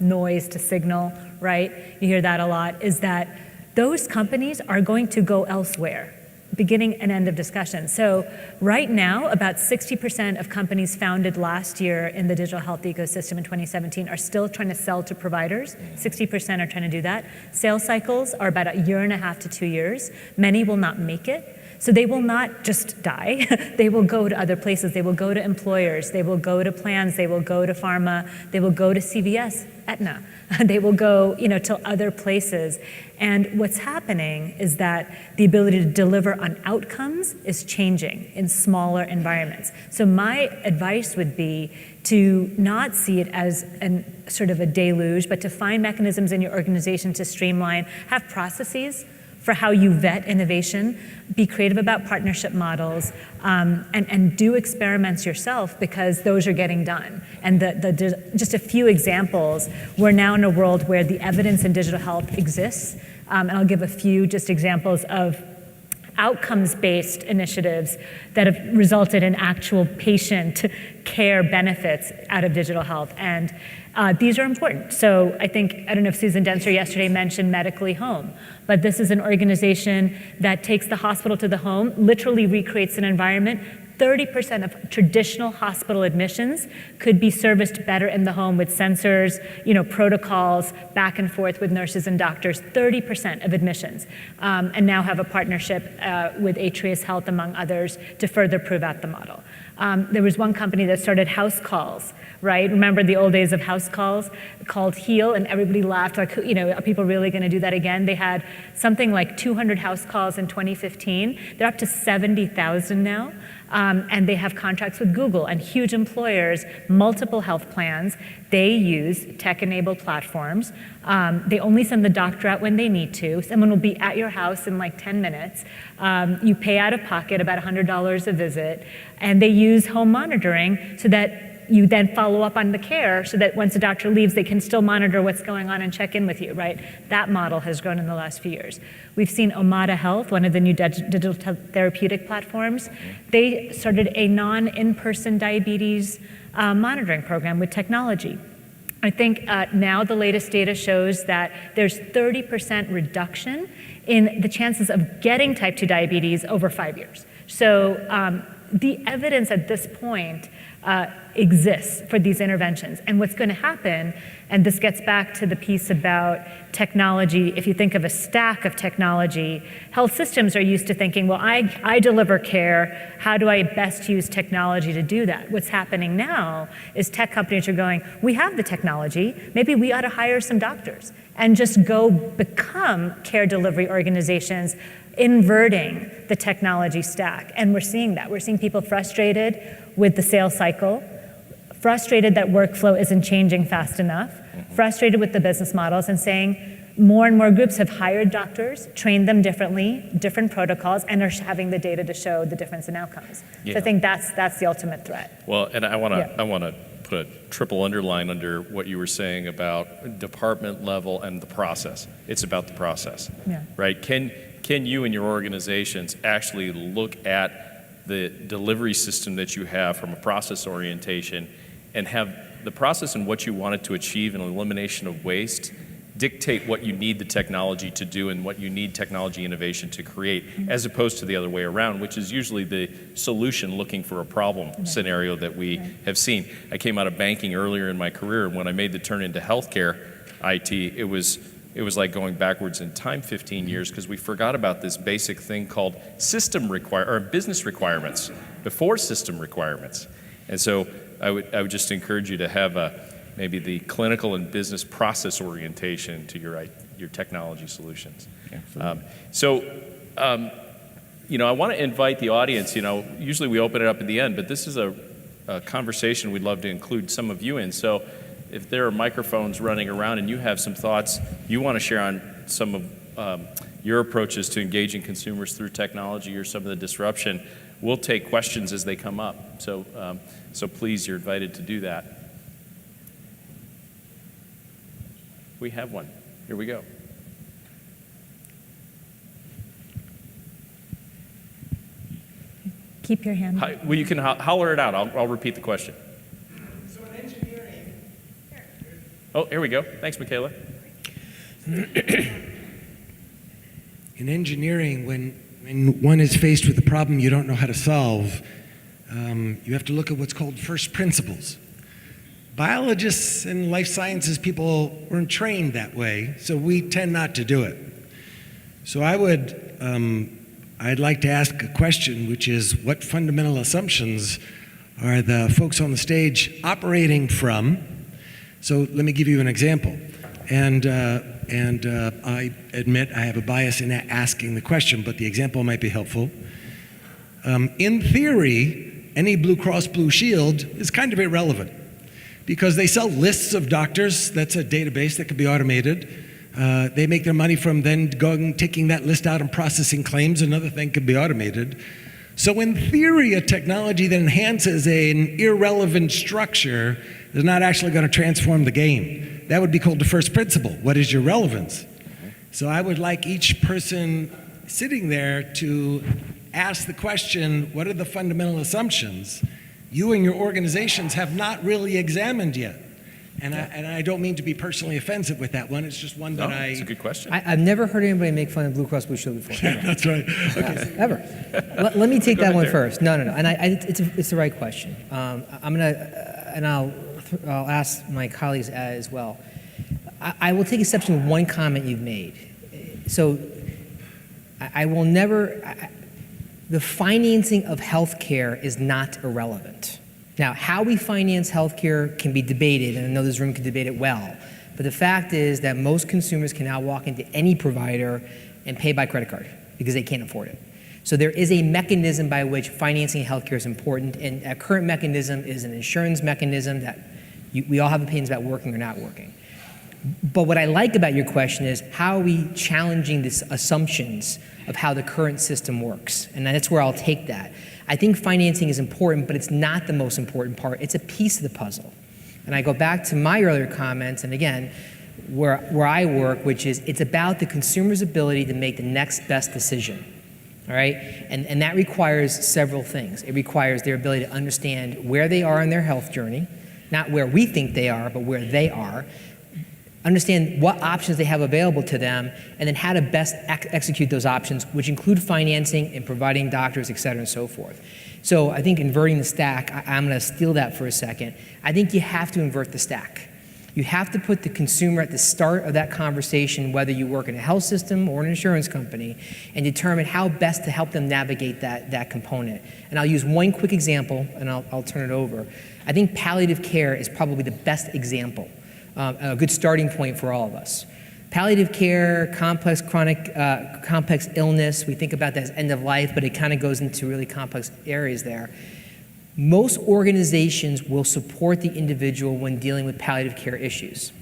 noise to signal, right? You hear that a lot, is that those companies are going to go elsewhere, beginning and end of discussion. So right now, about 60% of companies founded last year in the digital health ecosystem in 2017 are still trying to sell to providers. 60% are trying to do that. Sales cycles are about 1.5 to 2 years. Many will not make it. So they will not just die. They will go to other places. They will go to employers. They will go to plans. They will go to pharma. They will go to CVS, Aetna. They will go, to other places. And what's happening is that the ability to deliver on outcomes is changing in smaller environments. So my advice would be to not see it as sort of a deluge, but to find mechanisms in your organization to streamline, have processes for how you vet innovation, be creative about partnership models, and do experiments yourself because those are getting done. And just a few examples, we're now in a world where the evidence in digital health exists, and I'll give a few just examples of outcomes-based initiatives that have resulted in actual patient care benefits out of digital health. And these are important. So I don't know if Susan Dentzer yesterday mentioned Medically Home, but this is an organization that takes the hospital to the home, literally recreates an environment. 30% of traditional hospital admissions could be serviced better in the home with sensors, protocols, back and forth with nurses and doctors, 30% of admissions, and now have a partnership with Atrius Health, among others, to further prove out the model. There was one company that started house calls, right? Remember the old days of house calls called Heal, and everybody laughed, like, are people really gonna do that again? They had something like 200 house calls in 2015. They're up to 70,000 now. and they have contracts with Google and huge employers, multiple health plans. They use tech-enabled platforms. They only send the doctor out when they need to. Someone will be at your house in like 10 minutes. You pay out of pocket about $100 a visit, and they use home monitoring so that you then follow up on the care so that once the doctor leaves, they can still monitor what's going on and check in with you, right? That model has grown in the last few years. We've seen Omada Health, one of the new digital therapeutic platforms. They started a non-in-person diabetes monitoring program with technology. I think now the latest data shows that there's 30% reduction in the chances of getting type 2 diabetes over 5 years. So the evidence at this point exists for these interventions. And what's going to happen, and this gets back to the piece about technology, if you think of a stack of technology, health systems are used to thinking, well, I deliver care, how do I best use technology to do that? What's happening now is tech companies are going, we have the technology, maybe we ought to hire some doctors and just go become care delivery organizations, inverting the technology stack. And we're seeing that. We're seeing people frustrated with the sales cycle, frustrated that workflow isn't changing fast enough, frustrated with the business models, and saying more and more groups have hired doctors, trained them differently, different protocols, and are having the data to show the difference in outcomes. Yeah. So I think that's the ultimate threat. Well, and I want to Yeah. put a triple underline under what you were saying about department level and the process. It's about the process, Yeah. right? Can you and your organizations actually look at the delivery system that you have from a process orientation and have the process and what you wanted to achieve in elimination of waste dictate what you need the technology to do and what you need technology innovation to create, as opposed to the other way around, which is usually the solution looking for a problem scenario that we have seen. I came out of banking earlier in my career, and when I made the turn into healthcare IT, it was like going backwards in time 15 years because we forgot about this basic thing called business requirements before system requirements. And so I would just encourage you to have maybe the clinical and business process orientation to your technology solutions. I want to invite the audience. Usually we open it up at the end, but this is a conversation we'd love to include some of you in. So if there are microphones running around and you have some thoughts you want to share on some of your approaches to engaging consumers through technology or some of the disruption, we'll take questions as they come up. So please, you're invited to do that. We have one. Here we go. Keep your hand. Hi, well, you can holler it out. I'll repeat the question. So in engineering... Oh, here we go. Thanks, Michaela. In engineering, when one is faced with a problem you don't know how to solve, you have to look at what's called first principles. Biologists and life sciences people weren't trained that way, so we tend not to do it. So I'd like to ask a question, which is, what fundamental assumptions are the folks on the stage operating from? So let me give you an example. And I admit I have a bias in asking the question, but the example might be helpful. In theory, any Blue Cross Blue Shield is kind of irrelevant because they sell lists of doctors. That's a database that could be automated. They make their money from then taking that list out and processing claims. Another thing could be automated. So in theory, a technology that enhances an irrelevant structure is not actually going to transform the game. That would be called the first principle. What is your relevance? So I would like each person sitting there to ask the question, what are the fundamental assumptions you and your organizations have not really examined yet? And I don't mean to be personally offensive with that one. It's just one that It's a good question. I've never heard anybody make fun of Blue Cross Blue Shield before. Yeah, that's right. Okay. Ever. Let me take that one there. first. No. And it's the right question. I'll ask my colleagues as well. I will take exception with one comment you've made. So I will never. The financing of healthcare is not irrelevant. Now, how we finance healthcare can be debated, and I know this room can debate it well. But the fact is that most consumers can now walk into any provider and pay by credit card because they can't afford it. So there is a mechanism by which financing healthcare is important, and a current mechanism is an insurance mechanism that we all have opinions about working or not working. But what I like about your question is, how are we challenging these assumptions of how the current system works? And that's where I'll take that. I think financing is important, but it's not the most important part. It's a piece of the puzzle. And I go back to my earlier comments, and again, where I work, which is it's about the consumer's ability to make the next best decision. All right? And that requires several things. It requires their ability to understand where they are in their health journey, not where we think they are, but where they are. Understand what options they have available to them, and then how to best execute those options, which include financing and providing doctors, et cetera, and so forth. So I think inverting the stack, I'm going to steal that for a second. I think you have to invert the stack. You have to put the consumer at the start of that conversation, whether you work in a health system or an insurance company, and determine how best to help them navigate that component. And I'll use one quick example, and I'll turn it over. I think palliative care is probably the best example. A good starting point for all of us. Palliative care, complex illness, we think about that as end of life, but it kind of goes into really complex areas there. Most organizations will support the individual when dealing with palliative care issues.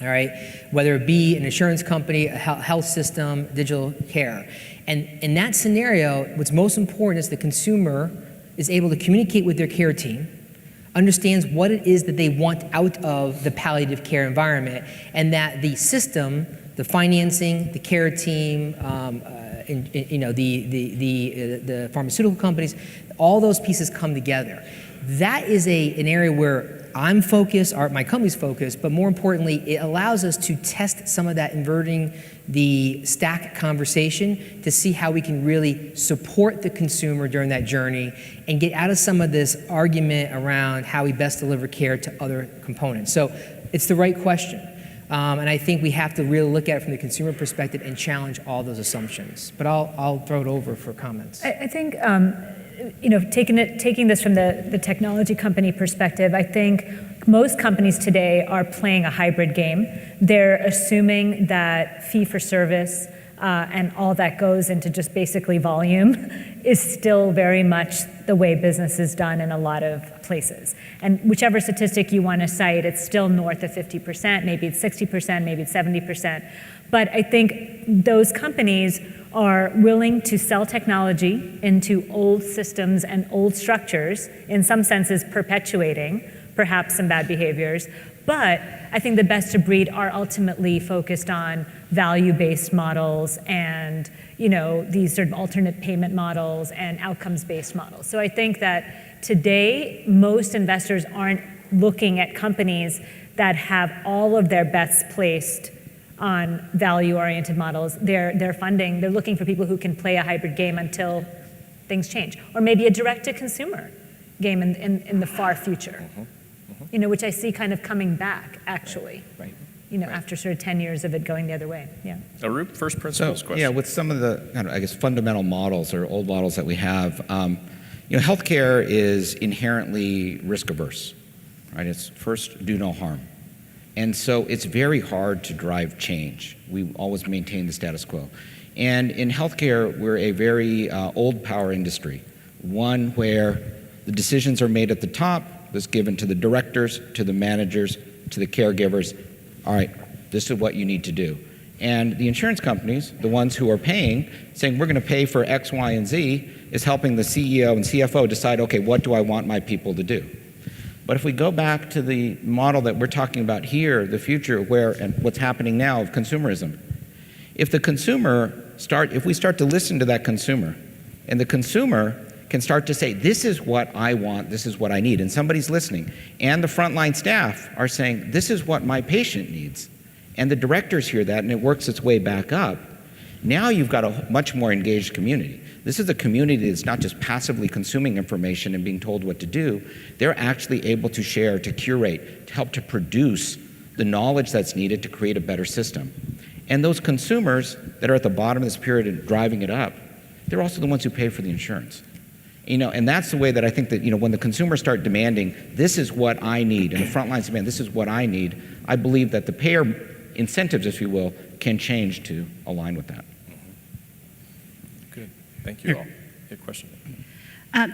All right, whether it be an insurance company, a health system, digital care. And in that scenario, what's most important is the consumer is able to communicate with their care team, understands what it is that they want out of the palliative care environment, and that the system, the financing, the care team, the pharmaceutical companies, all those pieces come together. That is an area where I'm focused, my company's focused, but more importantly, it allows us to test some of that inverting the stack conversation to see how we can really support the consumer during that journey and get out of some of this argument around how we best deliver care to other components. So it's the right question. And I think we have to really look at it from the consumer perspective and challenge all those assumptions. But I'll throw it over for comments. I think, taking this from the technology company perspective, I think most companies today are playing a hybrid game. They're assuming that fee for service and all that goes into just basically volume is still very much the way business is done in a lot of places. And whichever statistic you want to cite, it's still north of 50%, maybe it's 60%, maybe it's 70%. But I think those companies are willing to sell technology into old systems and old structures, in some senses perpetuating perhaps some bad behaviors. But I think the best of breed are ultimately focused on value-based models and these sort of alternate payment models and outcomes-based models. So I think that today most investors aren't looking at companies that have all of their bets placed on value-oriented models. They're looking for people who can play a hybrid game until things change, or maybe a direct-to-consumer game in the far future. Which I see kind of coming back, actually. Right. After sort of 10 years of it going the other way. Yeah. Arup, first principles question. Yeah, with some of the, fundamental models or old models that we have, healthcare is inherently risk averse, right? It's first, do no harm. And so it's very hard to drive change. We always maintain the status quo. And in healthcare, we're a very old power industry, one where the decisions are made at the top, was given to the directors, to the managers, to the caregivers. All right, this is what you need to do. And the insurance companies, the ones who are paying, saying we're going to pay for X, Y, and Z, is helping the CEO and CFO decide, okay, what do I want my people to do? But if we go back to the model that we're talking about here, the future and what's happening now of consumerism, if we start to listen to that consumer, and the consumer can start to say, this is what I want, this is what I need, and somebody's listening. And the frontline staff are saying, this is what my patient needs. And the directors hear that, and it works its way back up. Now you've got a much more engaged community. This is a community that's not just passively consuming information and being told what to do. They're actually able to share, to curate, to help to produce the knowledge that's needed to create a better system. And those consumers that are at the bottom of this pyramid and driving it up, they're also the ones who pay for the insurance. And that's the way that I think that, when the consumers start demanding, this is what I need, and the front lines demand, this is what I need, I believe that the payer incentives, if you will, can change to align with that. Good. Thank you all. Good question.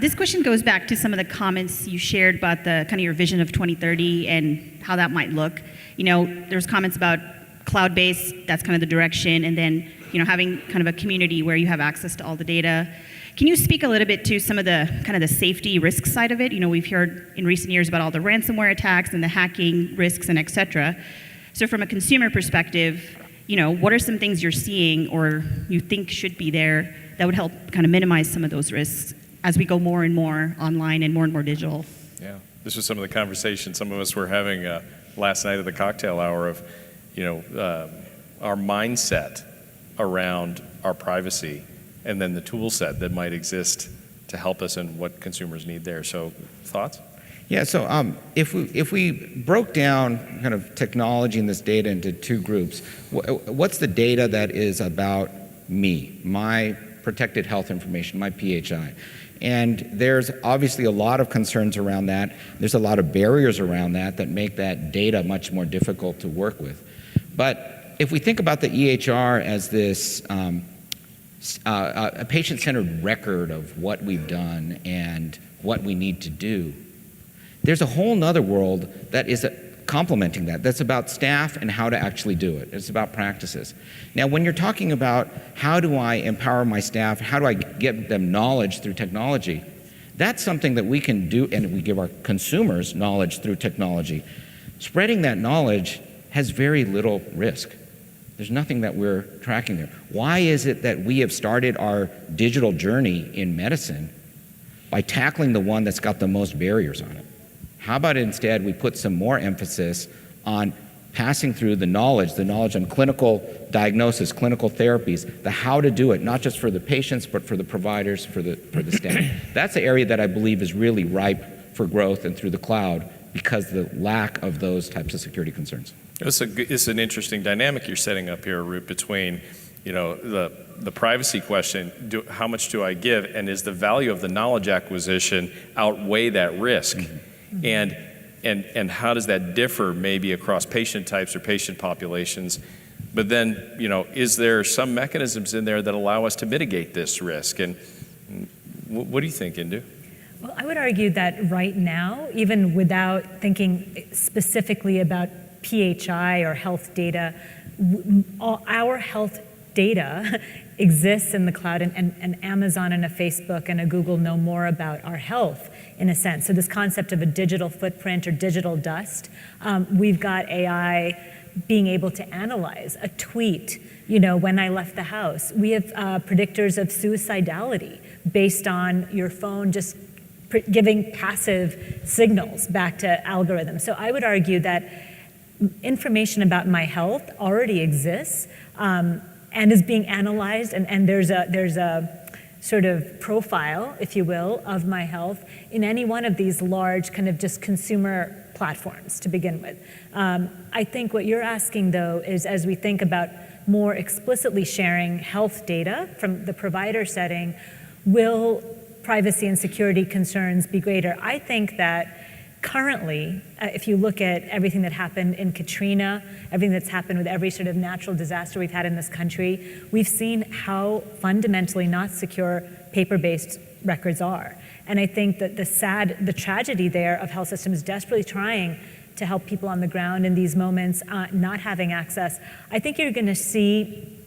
This question goes back to some of the comments you shared about the kind of your vision of 2030 and how that might look. You know, there's comments about cloud-based, that's kind of the direction, and then, you know, having kind of a community where you have access to all the data. Can you speak a little bit to some of the kind of the safety risk side of it? You know, we've heard in recent years about all the ransomware attacks and the hacking risks and et cetera. So from a consumer perspective, you know, what are some things you're seeing or you think should be there that would help kind of minimize some of those risks as we go more and more online and more digital? Yeah, this was some of the conversations some of us were having last night at the cocktail hour of, you know, our mindset around our privacy and then the tool set that might exist to help us and what consumers need there. So, thoughts? Yeah, so if we broke down kind of technology and this data into two groups, what's the data that is about me, my protected health information, my PHI? And there's obviously a lot of concerns around that. There's a lot of barriers around that make that data much more difficult to work with. But if we think about the EHR as this a patient-centered record of what we've done and what we need to do, there's a whole nother world that is complementing that. That's about staff and how to actually do it. It's about practices. Now, when you're talking about how do I empower my staff, how do I get them knowledge through technology, that's something that we can do, and we give our consumers knowledge through technology. Spreading that knowledge has very little risk. There's nothing that we're tracking there. Why is it that we have started our digital journey in medicine by tackling the one that's got the most barriers on it? How about instead we put some more emphasis on passing through the knowledge on clinical diagnosis, clinical therapies, the how to do it, not just for the patients, but for the providers, for the staff. That's the area that I believe is really ripe for growth and through the cloud because of the lack of those types of security concerns. It's an interesting dynamic you're setting up here, Arup, between, you know, the privacy question, how much do I give, and is the value of the knowledge acquisition outweigh that risk? Mm-hmm. And how does that differ maybe across patient types or patient populations? But then, you know, is there some mechanisms in there that allow us to mitigate this risk? And what do you think, Indu? Well, I would argue that right now, even without thinking specifically about PHI or health data, our health data exists in the cloud, and Amazon and a Facebook and a Google know more about our health in a sense. So this concept of a digital footprint or digital dust, we've got AI being able to analyze a tweet, you know, when I left the house. We have predictors of suicidality based on your phone just giving passive signals back to algorithms. So I would argue that information about my health already exists and is being analyzed, and there's a sort of profile, if you will, of my health in any one of these large kind of just consumer platforms to begin with. I think what you're asking, though, is as we think about more explicitly sharing health data from the provider setting, will privacy and security concerns be greater? I think that currently, if you look at everything that happened in Katrina, everything that's happened with every sort of natural disaster we've had in this country, we've seen how fundamentally not secure paper-based records are. And I think that the tragedy there of health systems desperately trying to help people on the ground in these moments, not having access, I think you're gonna see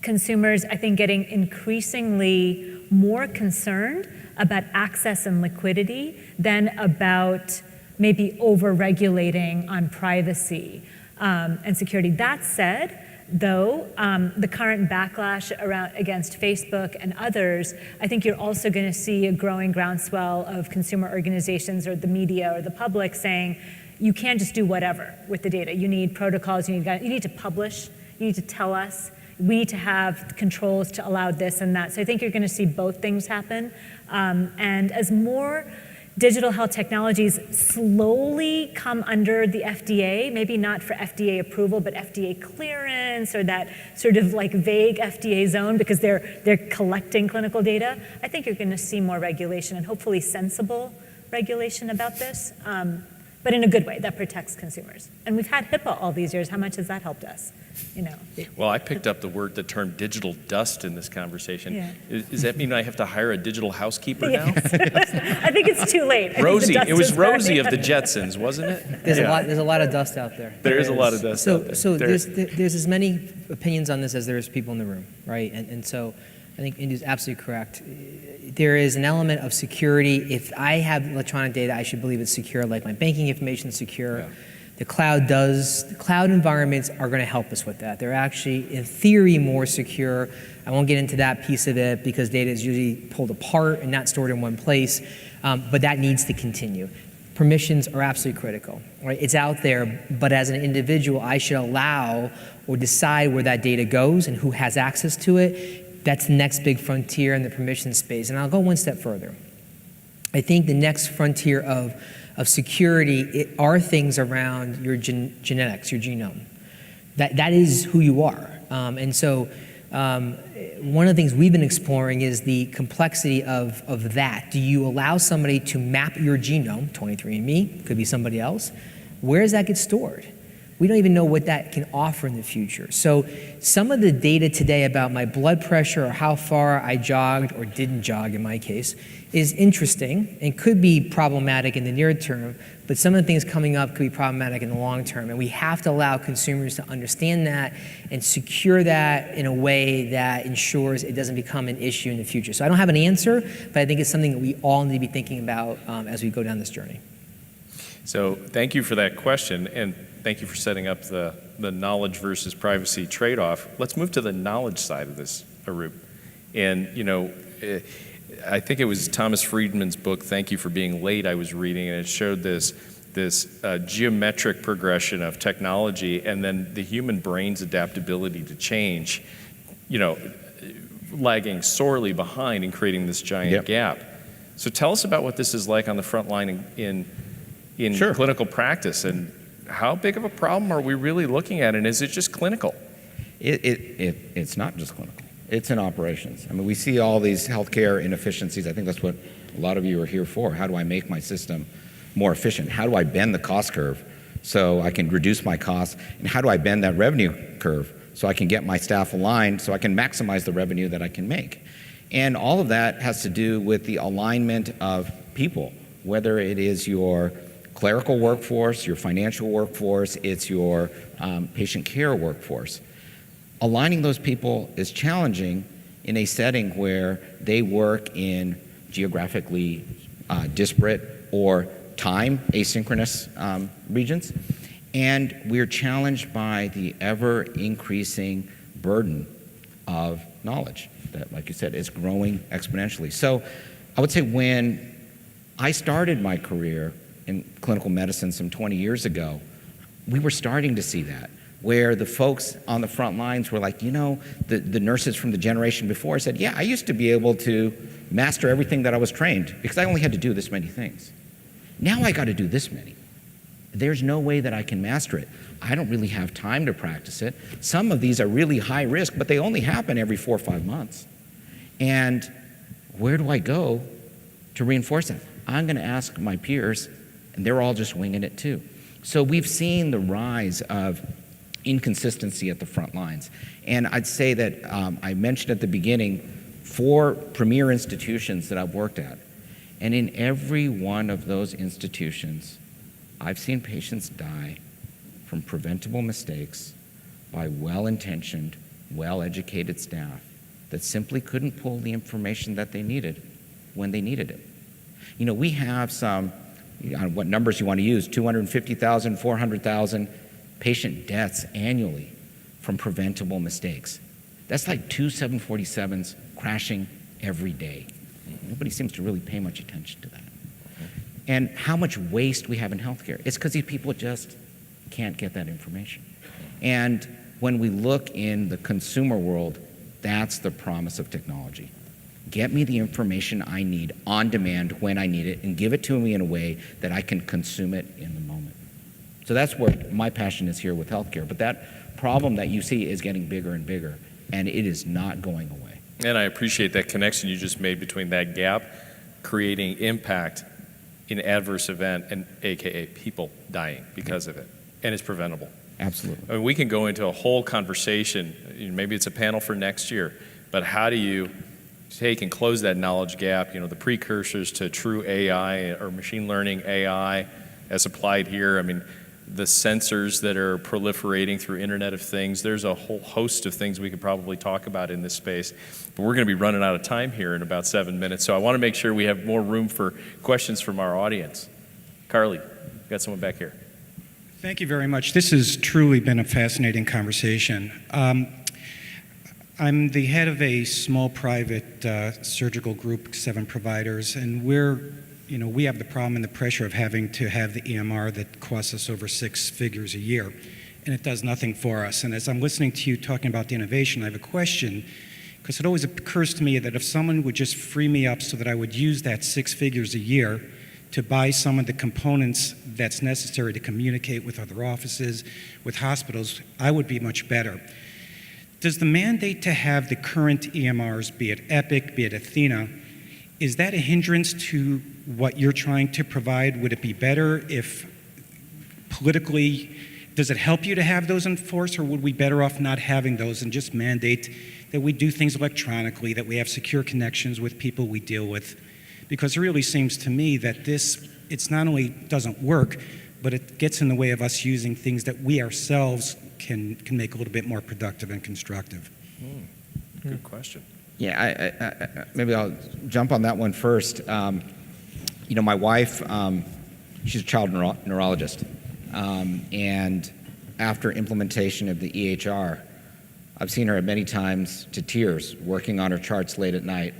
consumers, I think, getting increasingly more concerned about access and liquidity than about maybe over-regulating on privacy and security. That said, though, the current backlash against Facebook and others, I think you're also going to see a growing groundswell of consumer organizations or the media or the public saying, you can't just do whatever with the data. You need protocols, you need to publish, you need to tell us, we need to have controls to allow this and that. So I think you're going to see both things happen. And as more digital health technologies slowly come under the FDA, maybe not for FDA approval, but FDA clearance or that sort of like vague FDA zone because they're collecting clinical data, I think you're going to see more regulation and hopefully sensible regulation about this. but in a good way that protects consumers. And we've had HIPAA all these years. How much has that helped us? You know. Well, I picked up the term digital dust in this conversation. Yeah. Does that mean I have to hire a digital housekeeper now? I think it's too late. I think the Rosie, dust it was is Rosie starting. of the Jetsons, wasn't it? There's a lot of dust out there. There is a lot of dust out there. So there's as many opinions on this as there is people in the room, right? And so I think Indu's absolutely correct. There is an element of security. If I have electronic data, I should believe it's secure, like my banking information is secure. Yeah. The cloud does. The cloud environments are going to help us with that. They're actually, in theory, more secure. I won't get into that piece of it because data is usually pulled apart and not stored in one place, but that needs to continue. Permissions are absolutely critical, right? It's out there, but as an individual, I should allow or decide where that data goes and who has access to it. That's the next big frontier in the permission space. And I'll go one step further. I think the next frontier of security are things around your genetics, your genome. That is who you are. And so one of the things we've been exploring is the complexity of that. Do you allow somebody to map your genome, 23andMe, could be somebody else? Where does that get stored? We don't even know what that can offer in the future. So some of the data today about my blood pressure or how far I jogged or didn't jog in my case is interesting and could be problematic in the near term, but some of the things coming up could be problematic in the long term. And we have to allow consumers to understand that and secure that in a way that ensures it doesn't become an issue in the future. So I don't have an answer, but I think it's something that we all need to be thinking about as we go down this journey. So thank you for that question, and thank you for setting up the knowledge versus privacy trade-off. Let's move to the knowledge side of this, Arup. And, I think it was Thomas Friedman's book, Thank You for Being Late, I was reading, and it showed this geometric progression of technology and then the human brain's adaptability to change, lagging sorely behind and creating this giant gap. So tell us about what this is like on the front line in Sure. clinical practice, and how big of a problem are we really looking at, and is it just clinical? It's not just clinical. It's in operations. I mean, we see all these healthcare inefficiencies. I think that's what a lot of you are here for. How do I make my system more efficient? How do I bend the cost curve so I can reduce my costs? And how do I bend that revenue curve so I can get my staff aligned so I can maximize the revenue that I can make? And all of that has to do with the alignment of people, whether it is your clerical workforce, your financial workforce, it's your patient care workforce. Aligning those people is challenging in a setting where they work in geographically disparate or time asynchronous regions. And we're challenged by the ever increasing burden of knowledge that, like you said, is growing exponentially. So I would say when I started my career in clinical medicine some 20 years ago, we were starting to see that, where the folks on the front lines were like, the nurses from the generation before said, yeah, I used to be able to master everything that I was trained because I only had to do this many things. Now I got to do this many. There's no way that I can master it. I don't really have time to practice it. Some of these are really high risk, but they only happen every 4 or 5 months. And where do I go to reinforce that? I'm going to ask my peers, and they're all just winging it too. So we've seen the rise of inconsistency at the front lines. And I'd say that I mentioned at the beginning 4 premier institutions that I've worked at. And in every one of those institutions, I've seen patients die from preventable mistakes by well-intentioned, well-educated staff that simply couldn't pull the information that they needed when they needed it. We have some, what numbers you want to use, 250,000, 400,000 patient deaths annually from preventable mistakes. That's like 2 747s crashing every day. Nobody seems to really pay much attention to that. And how much waste we have in healthcare. It's because these people just can't get that information. And when we look in the consumer world, that's the promise of technology. Get me the information I need on demand when I need it, and give it to me in a way that I can consume it in the moment. So that's where my passion is here with healthcare. But that problem that you see is getting bigger and bigger, and it is not going away. And I appreciate that connection you just made between that gap, creating impact, an adverse event, and AKA people dying because of it, and it's preventable. Absolutely. I mean, we can go into a whole conversation, maybe it's a panel for next year, but how do you take and close that knowledge gap, the precursors to true AI or machine learning AI as applied here. I mean, the sensors that are proliferating through Internet of Things, there's a whole host of things we could probably talk about in this space, but we're going to be running out of time here in about 7 minutes, so I want to make sure we have more room for questions from our audience. Carly, we've got someone back here. Thank you very much. This has truly been a fascinating conversation. I'm the head of a small private surgical group, 7 providers, and we have the problem and the pressure of having to have the EMR that costs us over 6 figures a year, and it does nothing for us. And as I'm listening to you talking about the innovation, I have a question, because it always occurs to me that if someone would just free me up so that I would use that 6 figures a year to buy some of the components that's necessary to communicate with other offices, with hospitals, I would be much better. Does the mandate to have the current EMRs, be it Epic, be it Athena, is that a hindrance to what you're trying to provide? Would it be better if politically, does it help you to have those enforced, or would we better off not having those and just mandate that we do things electronically, that we have secure connections with people we deal with? Because it really seems to me that it's not only doesn't work, but it gets in the way of us using things that we ourselves can make a little bit more productive and constructive. Good question. Yeah, maybe I'll jump on that one first. My wife, she's a child neurologist, and after implementation of the EHR, I've seen her many times to tears working on her charts late at night,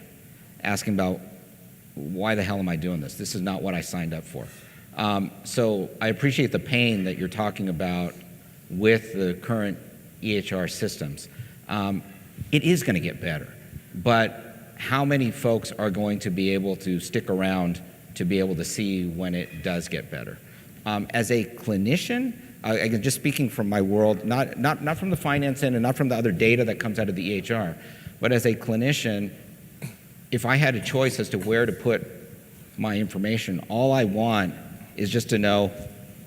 asking about, why the hell am I doing this? This is not what I signed up for. So I appreciate the pain that you're talking about with the current EHR systems. It is going to get better, but how many folks are going to be able to stick around to be able to see when it does get better? As a clinician, again, just speaking from my world, not from the finance end and not from the other data that comes out of the EHR, but as a clinician, if I had a choice as to where to put my information, all I want is just to know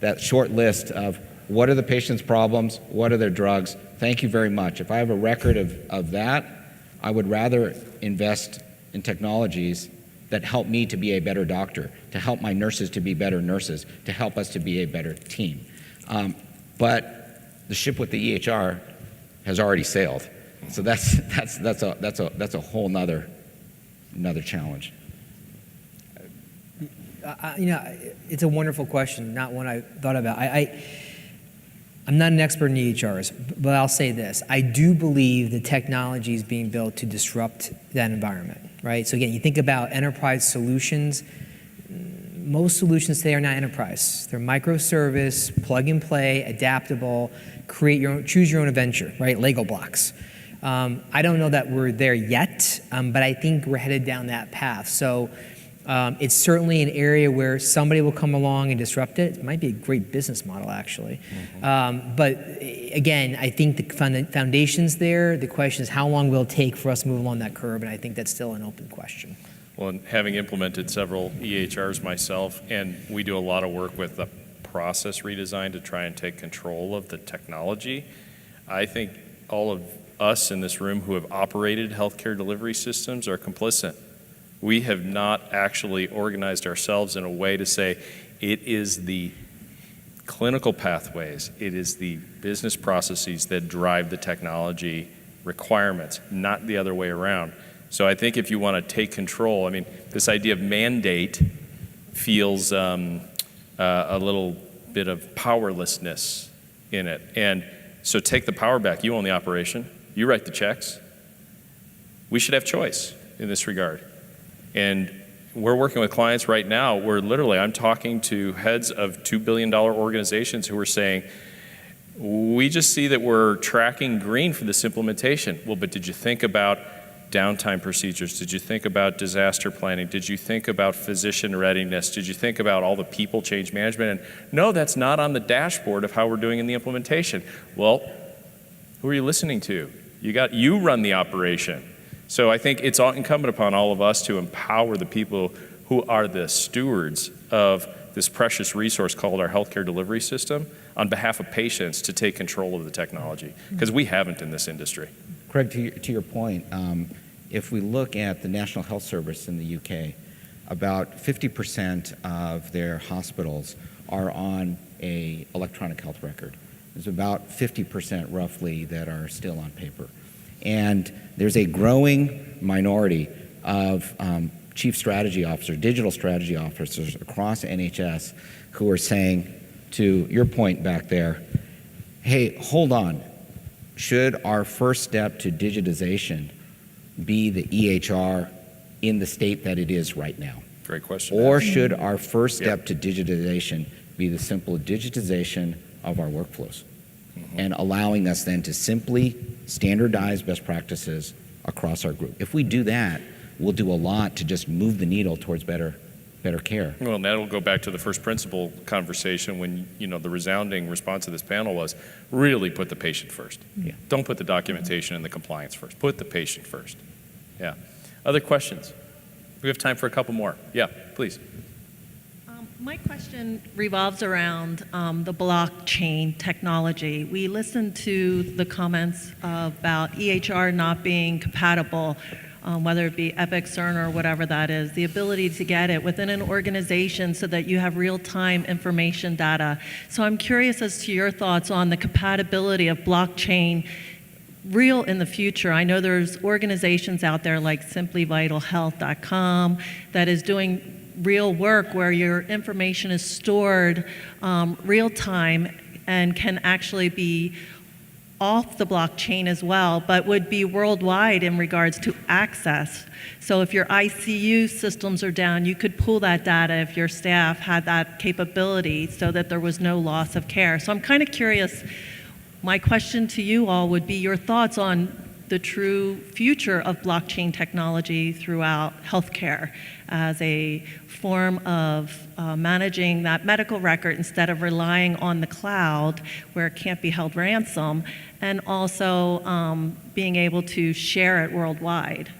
that short list of what are the patient's problems, what are their drugs, thank you very much. If I have a record of that, I would rather invest in technologies that help me to be a better doctor, to help my nurses to be better nurses, to help us to be a better team. But the ship with the EHR has already sailed, so that's a whole nother challenge. It's a wonderful question, not one I thought about. I'm not an expert in EHRs, but I'll say this. I do believe the technology is being built to disrupt that environment, right? So again, you think about enterprise solutions. Most solutions today are not enterprise. They're microservice, plug and play, adaptable, choose your own adventure, right? Lego blocks. I don't know that we're there yet, but I think we're headed down that path. So it's certainly an area where somebody will come along and disrupt it. It might be a great business model, actually. But again, I think the foundation's there. The question is, how long will it take for us to move along that curve? And I think that's still an open question. Well, and having implemented several EHRs myself, and we do a lot of work with the process redesign to try and take control of the technology, I think all of us in this room who have operated healthcare delivery systems are complicit. We have not actually organized ourselves in a way to say it is the clinical pathways, it is the business processes that drive the technology requirements, not the other way around. So I think if you want to take control, I mean, this idea of mandate feels a little bit of powerlessness in it. And so take the power back. You own the operation. You write the checks. We should have choice in this regard. And we're working with clients right now where literally I'm talking to heads of $2 billion organizations who are saying, we just see that we're tracking green for this implementation. Well, but did you think about downtime procedures? Did you think about disaster planning? Did you think about physician readiness? Did you think about all the people change management? And no, that's not on the dashboard of how we're doing in the implementation. Well, who are you listening to? You run the operation. So I think it's incumbent upon all of us to empower the people who are the stewards of this precious resource called our healthcare delivery system on behalf of patients to take control of the technology, because we haven't in this industry. Craig, to your point, if we look at the National Health Service in the UK, about 50% of their hospitals are on a electronic health record. There's about 50% roughly that are still on paper. And there's a growing minority of chief strategy officers, digital strategy officers across NHS who are saying, to your point back there, hey, hold on. Should our first step to digitization be the EHR in the state that it is right now? Great question. Or should our first step to digitization be the simple digitization of our workflows and allowing us then to simply standardize best practices across our group? If we do that, we'll do a lot to just move the needle towards better care. Well, and that'll go back to the first principle conversation when, the resounding response of this panel was really put the patient first. Yeah. Don't put the documentation and the compliance first. Put the patient first. Yeah. Other questions? We have time for a couple more. Yeah, please. My question revolves around the blockchain technology. We listened to the comments about EHR not being compatible, whether it be Epic, CERN, or whatever that is, the ability to get it within an organization so that you have real-time information data. So I'm curious as to your thoughts on the compatibility of blockchain real in the future. I know there's organizations out there like simplyvitalhealth.com that is doing real work where your information is stored real time and can actually be off the blockchain as well, but would be worldwide in regards to access. So if your ICU systems are down, you could pull that data if your staff had that capability so that there was no loss of care. So I'm kind of curious, my question to you all would be your thoughts on the true future of blockchain technology throughout healthcare as a form of managing that medical record instead of relying on the cloud where it can't be held ransom, and also being able to share it worldwide,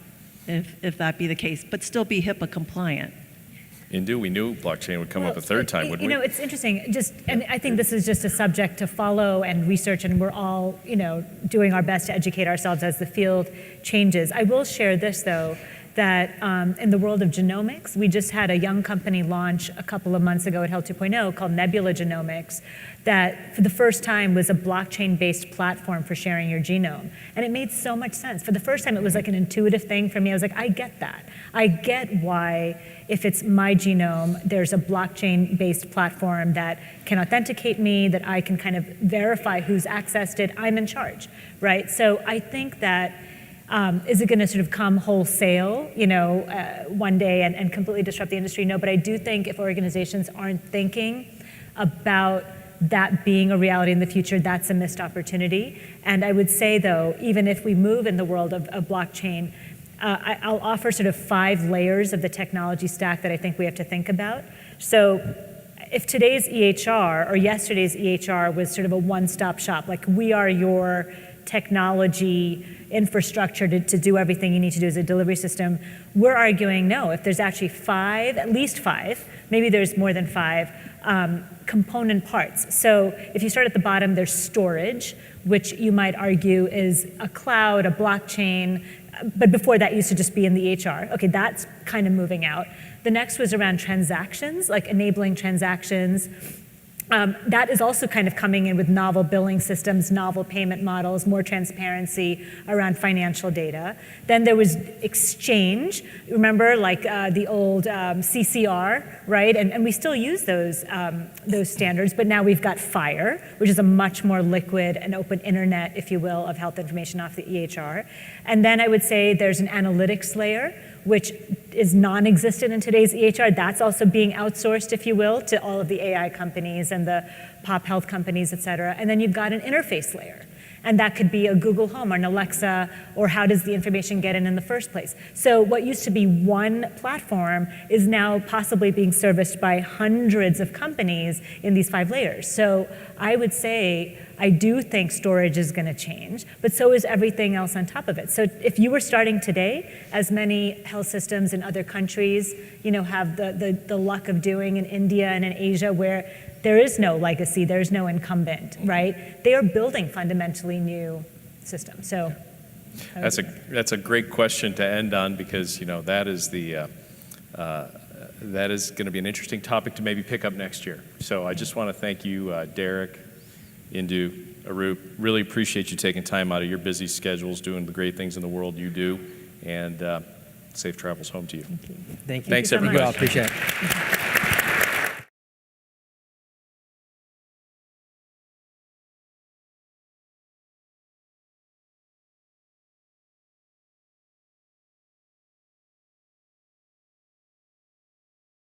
if that be the case, but still be HIPAA compliant. Indu, we knew blockchain would come up a third time, wouldn't we? It's interesting. And I think this is just a subject to follow and research, and we're all, doing our best to educate ourselves as the field changes. I will share this, though, that in the world of genomics, we just had a young company launch a couple of months ago at Health 2.0 called Nebula Genomics that for the first time was a blockchain-based platform for sharing your genome. And it made so much sense. For the first time, it was like an intuitive thing for me. I was like, I get that. I get why, if it's my genome, there's a blockchain-based platform that can authenticate me, that I can kind of verify who's accessed it. I'm in charge, right? So I think that is it going to sort of come wholesale, one day and completely disrupt the industry? No, but I do think if organizations aren't thinking about that being a reality in the future, that's a missed opportunity. And I would say, though, even if we move in the world of blockchain, I'll offer sort of 5 layers of the technology stack that I think we have to think about. So if today's EHR or yesterday's EHR was sort of a one-stop shop, like we are your technology infrastructure to do everything you need to do as a delivery system, we're arguing no. If there's actually 5, at least 5, maybe there's more than 5, component parts. So if you start at the bottom, there's storage, which you might argue is a cloud, a blockchain, but before that used to just be in the EHR. Okay, that's kind of moving out. The next was around transactions, like enabling transactions. That is also kind of coming in with novel billing systems, novel payment models, more transparency around financial data. Then there was exchange. Remember, like the old CCR, right? And we still use those standards, but now we've got FHIR, which is a much more liquid and open internet, if you will, of health information off the EHR. And then I would say there's an analytics layer, which is non-existent in today's EHR. That's also being outsourced, if you will, to all of the AI companies and the pop health companies, et cetera. And then you've got an interface layer. And that could be a Google Home or an Alexa, or how does the information get in the first place? So what used to be one platform is now possibly being serviced by hundreds of companies in these 5 layers. So I would say, I do think storage is going to change, but so is everything else on top of it. So if you were starting today, as many health systems in other countries, have the luck of doing in India and in Asia, where there is no legacy, there's no incumbent, right? They are building fundamentally new systems. So That's a great question to end on, because that is that is going to be an interesting topic to maybe pick up next year. So I just want to thank you, Derek, Indu, Arup. Really appreciate you taking time out of your busy schedules, doing the great things in the world you do, and safe travels home to you. thank you. Thank you. Thanks, so much. everybody. Well, appreciate it.